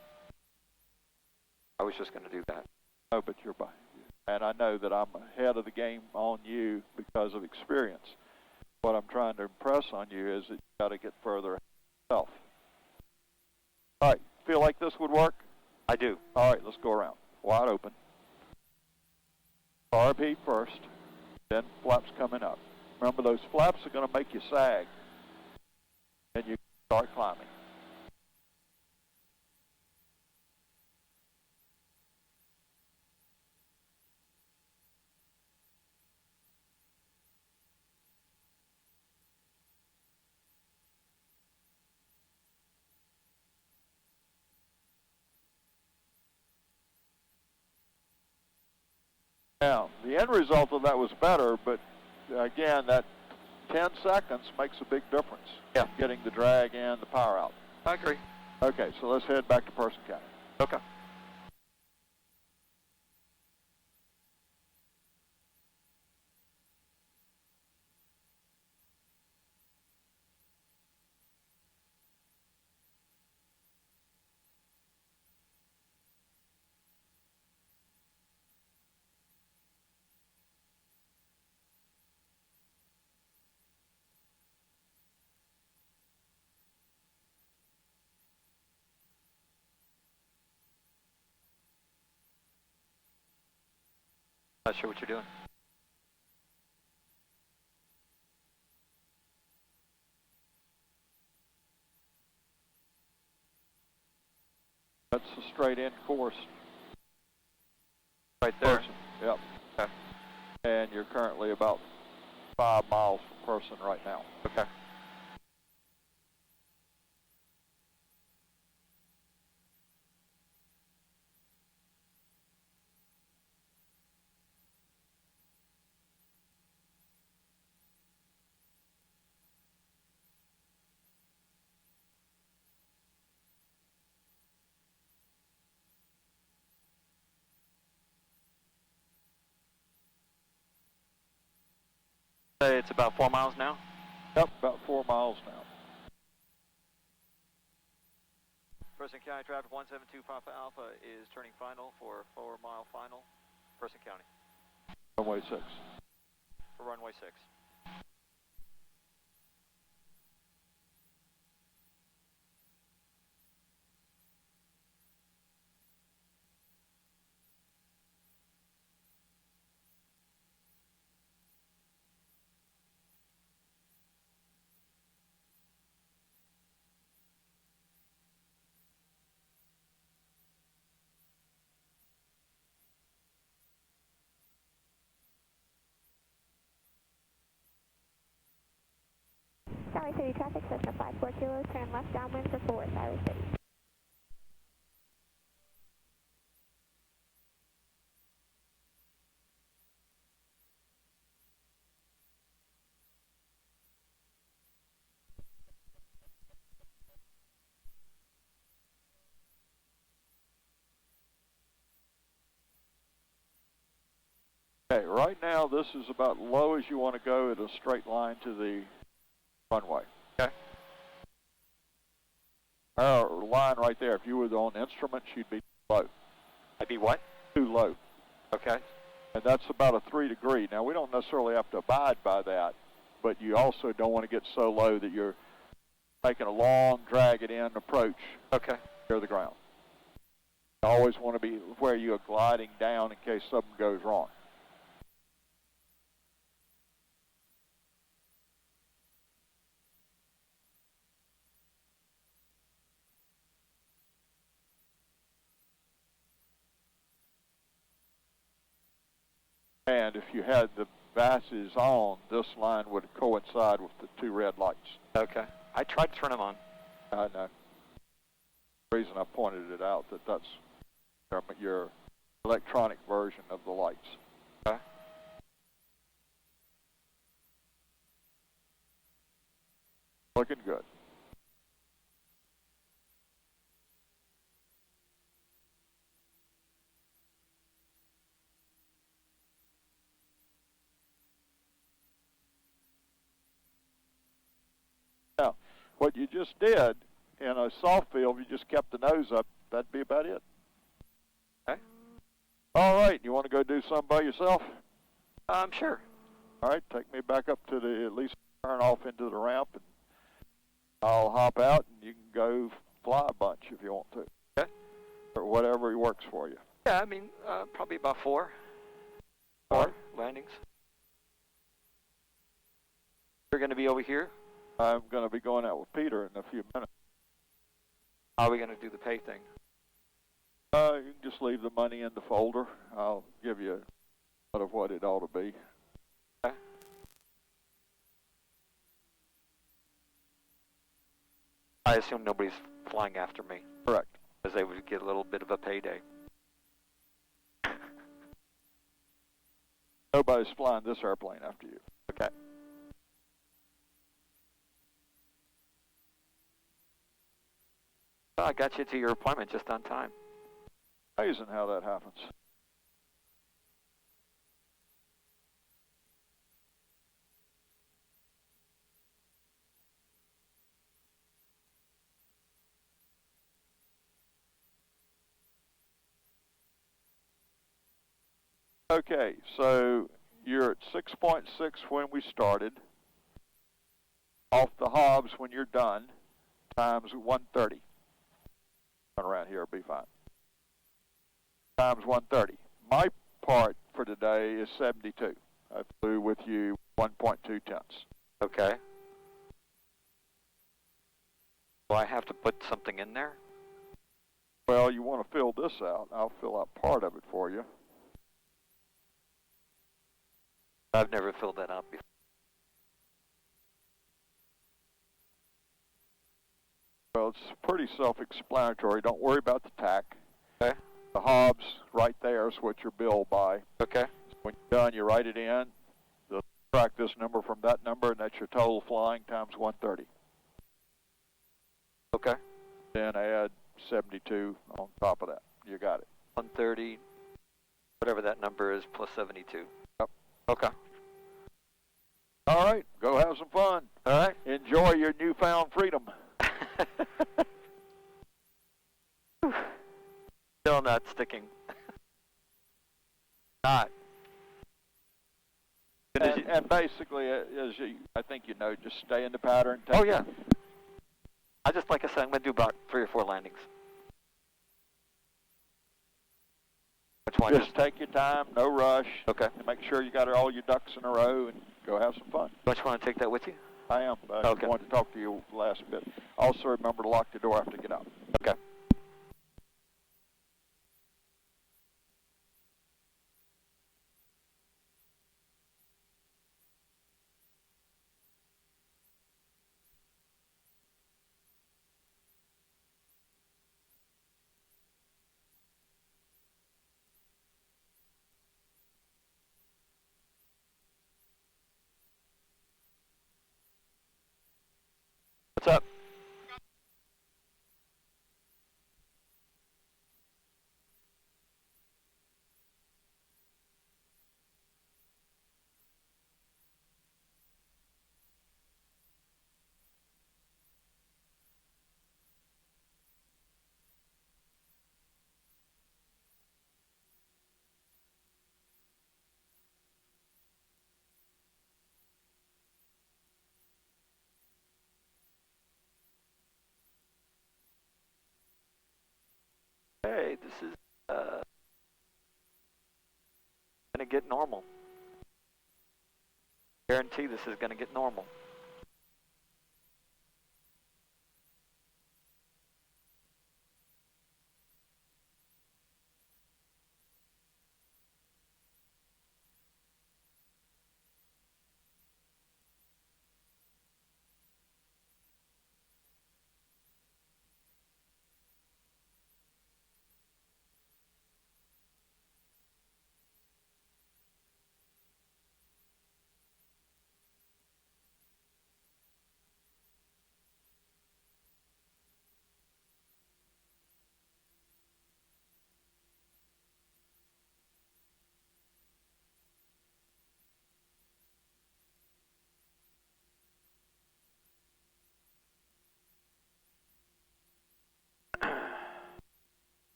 do that. No, but you're by. And I know that I'm ahead of the game on you because of experience. What I'm trying to impress on you is that you got to get further ahead of yourself. All right, feel like this would work? I do. All right, let's go around. Wide open. RP first, then flaps coming up. Remember, those flaps are going to make you sag, and you start climbing. Now, the end result of that was better, but again, that 10 seconds makes a big difference. Yeah. Getting the drag and the power out. I agree. Okay, so let's head back to Person County. Okay. Not sure what you're doing. That's a straight in course. Right there. Person. Yep. Okay. And you're currently about 5 miles from Person right now. Okay. It's about 4 miles now? Yep, about 4 miles now. Person County traffic 172 Papa Alpha is turning final for 4 mile final. Person County. Runway 6. For runway 6. Sally City traffic, Cessna 54 Kilo, turn left downwind for 4, Sally City. Okay, right now this is about low as you want to go at a straight line to the runway. Okay. Our line right there, if you were on instruments, you'd be low. I'd be what? Too low. Okay. And that's about a 3 degree. Now, we don't necessarily have to abide by that, but you also don't want to get so low that you're taking a long, drag-it-in approach Okay. near the ground. You always want to be where you're gliding down in case something goes wrong. And if you had the VASs on, this line would coincide with the 2 red lights. Okay. I tried to turn them on. I know. The reason I pointed it out that's your electronic version of the lights. Okay. Looking good. Now, what you just did in a soft field, you just kept the nose up. That'd be about it. Okay. All right. You want to go do something by yourself? Sure. All right. Take me back up to the, at least turn off into the ramp, and I'll hop out, and you can go fly a bunch if you want to. Okay. Or whatever works for you. Yeah, I mean, probably about 4 landings. You're going to be over here? I'm going to be going out with Peter in a few minutes. How are we going to do the pay thing? You can just leave the money in the folder. I'll give you a lot of what it ought to be. Okay. I assume nobody's flying after me. Correct. Because they would get a little bit of a payday. Nobody's flying this airplane after you. Okay. Well, I got you to your appointment just on time. Amazing how that happens. Okay, so you're at 6.6 when we started. Off the Hobbs when you're done, times 130. Around here will be fine. Times 130. My part for today is 72. I flew with you 1.2 tons. Okay. Do I have to put something in there? Well, you want to fill this out. I'll fill out part of it for you. I've never filled that out before. Well, it's pretty self-explanatory. Don't worry about the tack. Okay. The Hobbs right there is what you're billed by. Okay. When you're done, you write it in. They'll subtract this number from that number, and that's your total flying times 130. Okay. Then add 72 on top of that. You got it. 130, whatever that number is, plus 72. Yep. Okay. All right. Go have some fun. All right. Enjoy your newfound freedom. Still not sticking. Not. And basically, as I think you know, just stay in the pattern. Oh, yeah. Like I said, I'm going to do about 3 or 4 landings. Which one? Just take your time, no rush. Okay. And make sure you got all your ducks in a row and go have some fun. Don't you want to take that with you? I am. I Okay. wanted to talk to you last bit. Also, remember to lock the door after you get out. Okay. What's up? Hey, this is going to get normal. Guarantee this is going to get normal.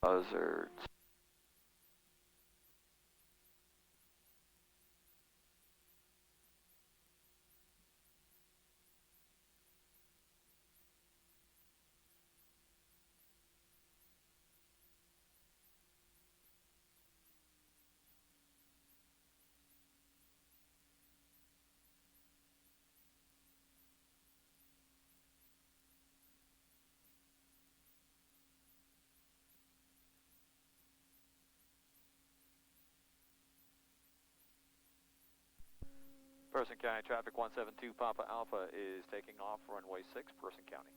buzzards. Person County traffic 172 Papa Alpha is taking off runway 6, Person County.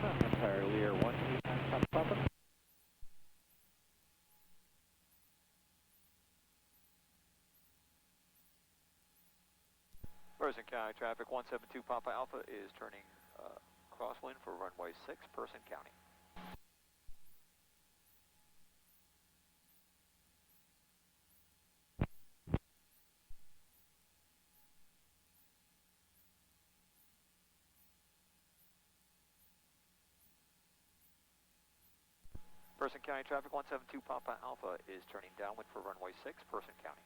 Empire Lear 129 Papa. Person County traffic 172 Papa Alpha is turning crosswind for runway 6, Person County. Person County traffic 172 Papa Alpha is turning downwind for runway 6, Person County.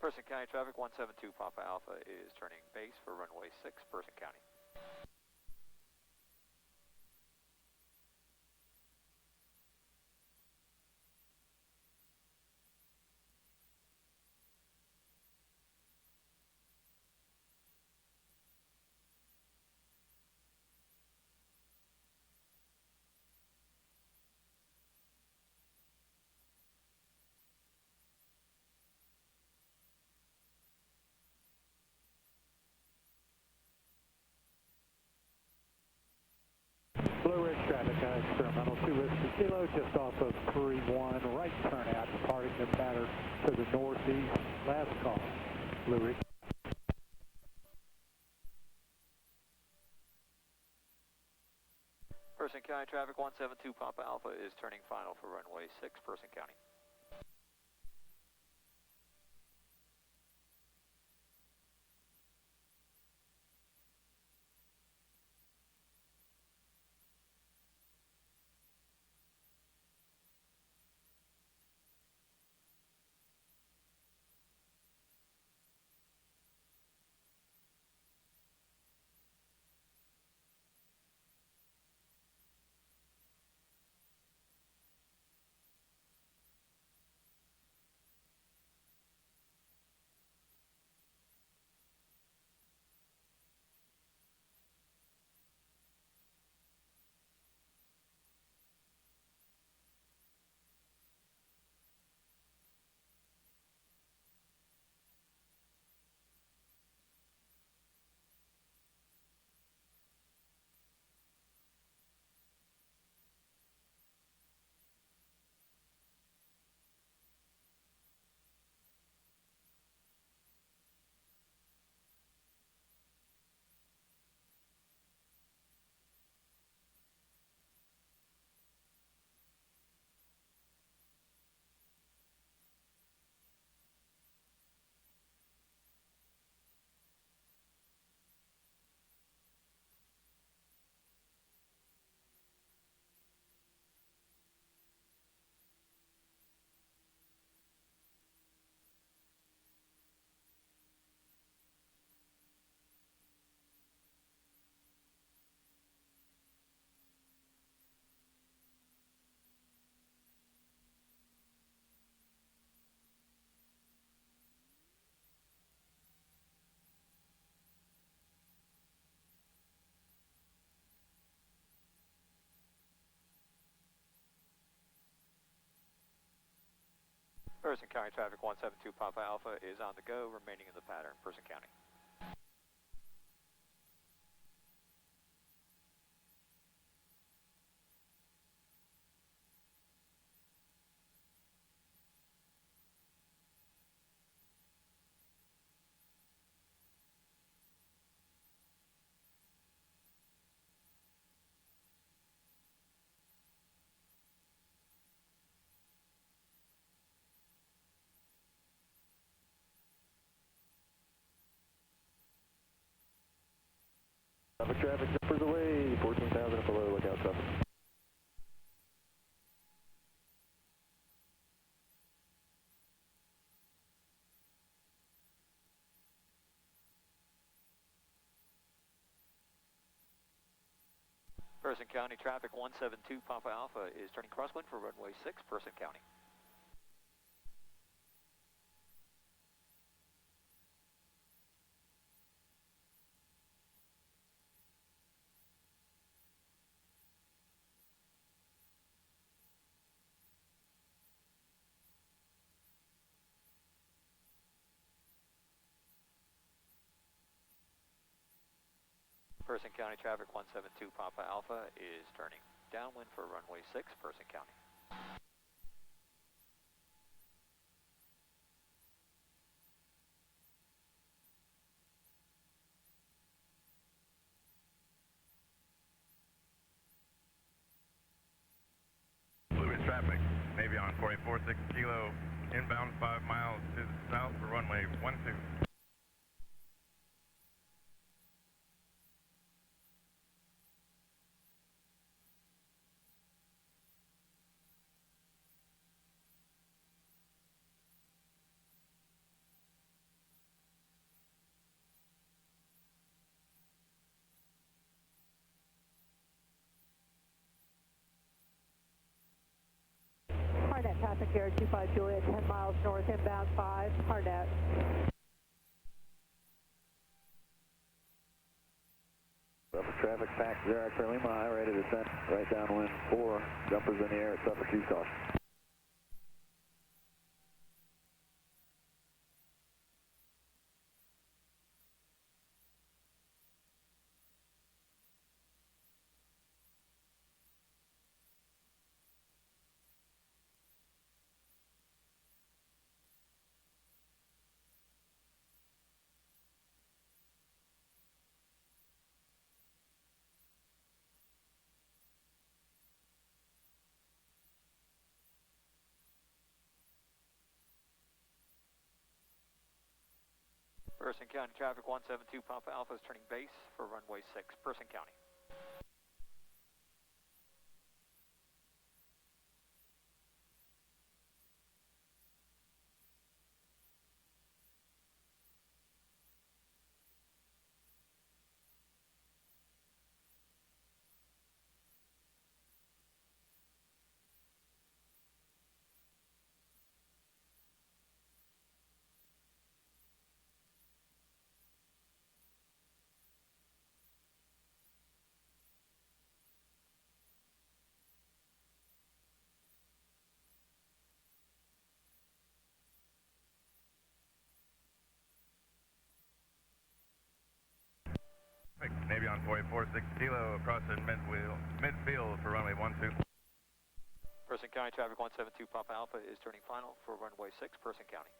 Person County traffic 172 Papa Alpha is turning base for runway 6, Person County. Experimental 2 Whiskey Kilo, just off of 3-1, right turnout, departing the pattern to the northeast. Last call, Louis. Person County traffic 172 Papa Alpha is turning final for runway 6, Person County. Person County traffic 172 Papa Alpha is on the go, remaining in the pattern, Person County. Traffic jumpers away, 14,000 and below, look out traffic. Person County traffic 172 Papa Alpha is turning crosswind for runway 6, Person County. Person County traffic 172 Papa Alpha is turning downwind for runway 6, Person County. Louis traffic, Navy on 446 Kilo, inbound 5 miles to the south for runway 12. Harnett traffic here, 25 Juliet, 10 miles north, inbound 5, Harnett. Traffic packed there, Charlie Lima, ready to descend, right downwind 4, jumpers in the air at Suffolk, use caution. Person County traffic 172 Papa Alpha is turning base for runway 6, Person County. Navy on 446 Kilo across the midfield for runway 12. Person County traffic 172 Papa Alpha is turning final for runway 6, Person County.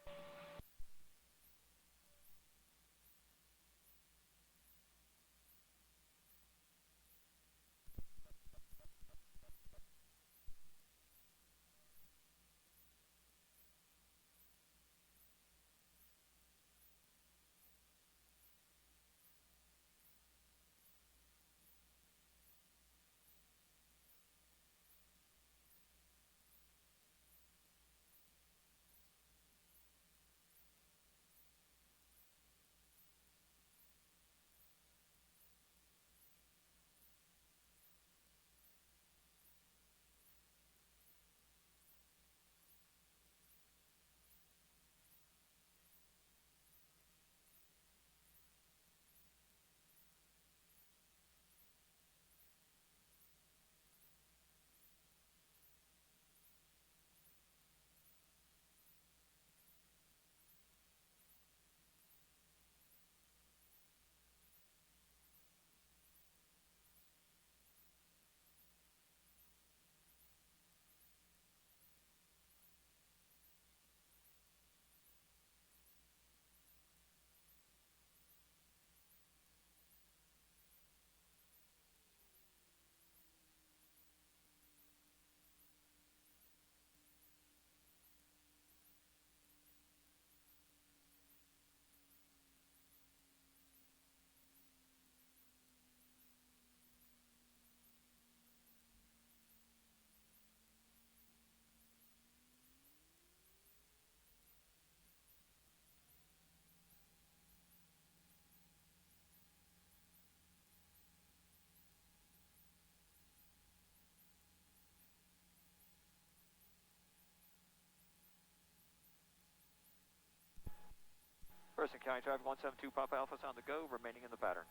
Person County traffic 172 Papa Alpha is on the go, remaining in the pattern.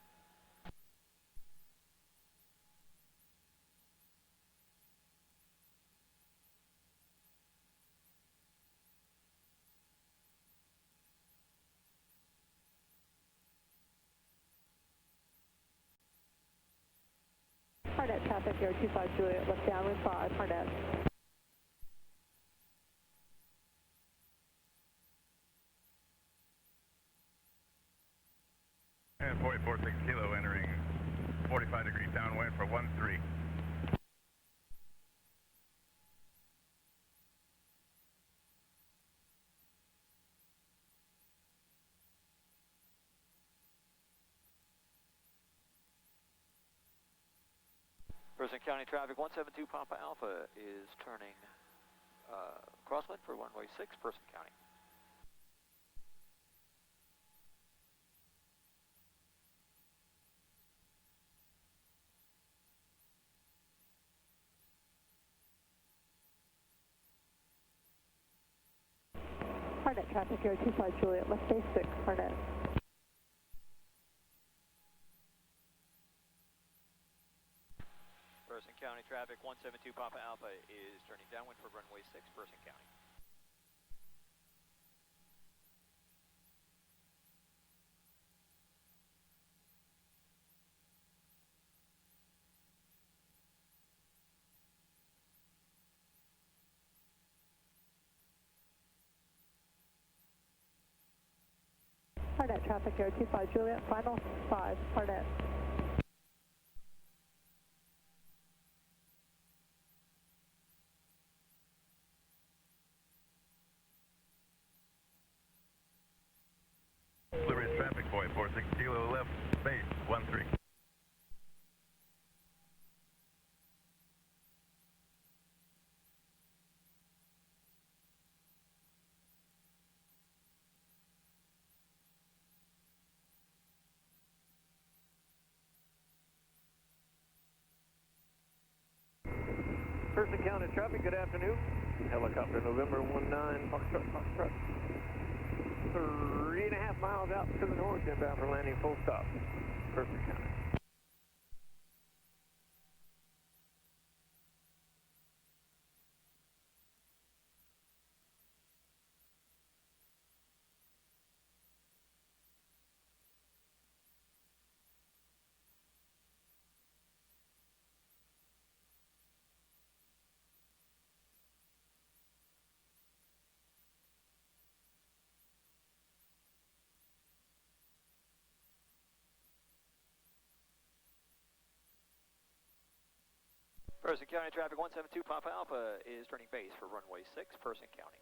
Harnett traffic, Air 25 Juliet, left downwind 5, Harnett. And 446 Kilo entering 45 degrees downwind for 13. Person County traffic 172 Papa Alpha is turning crosswind for runway 6, Person County. Harnett traffic, Air 25 Juliet, left base 6, Harnett. Person County traffic 172 Papa Alpha is turning downwind for runway 6, Person County. Harnett traffic, Air 25 Juliet, final 5, Harnett. Blue Ridge traffic 6 kilo left, base, 13. Person County traffic, good afternoon. Helicopter November 19, Foxtrot. 3.5 miles out to the north, inbound for landing, full stop. Person County. Person County traffic 172 Papa Alpha is turning base for runway 6, Person County.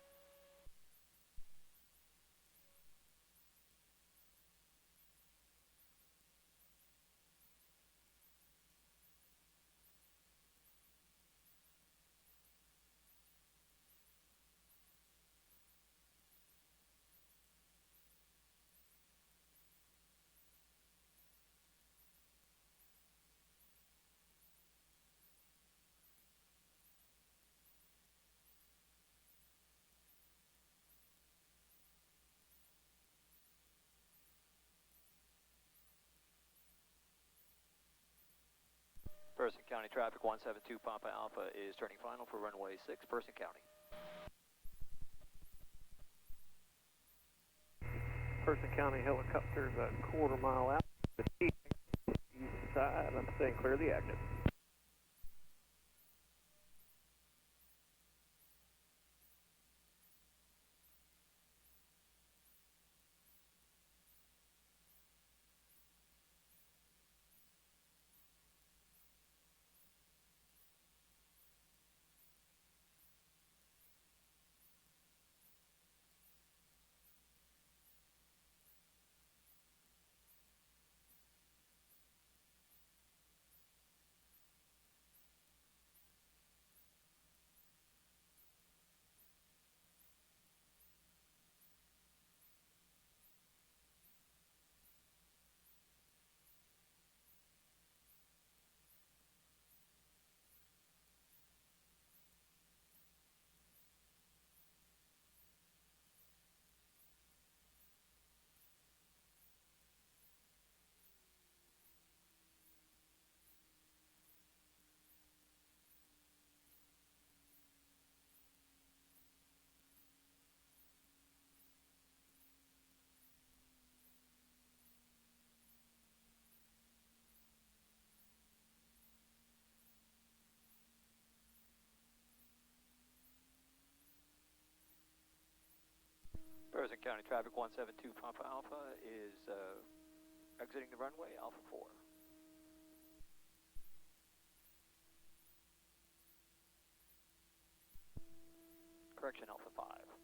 Person County traffic 172 Papa Alpha is turning final for runway 6, Person County. Person County helicopter's a quarter mile out. The east side, I'm staying clear of the active. Person County traffic 172 Papa Alpha is exiting the runway, Alpha 4. Correction, Alpha 5.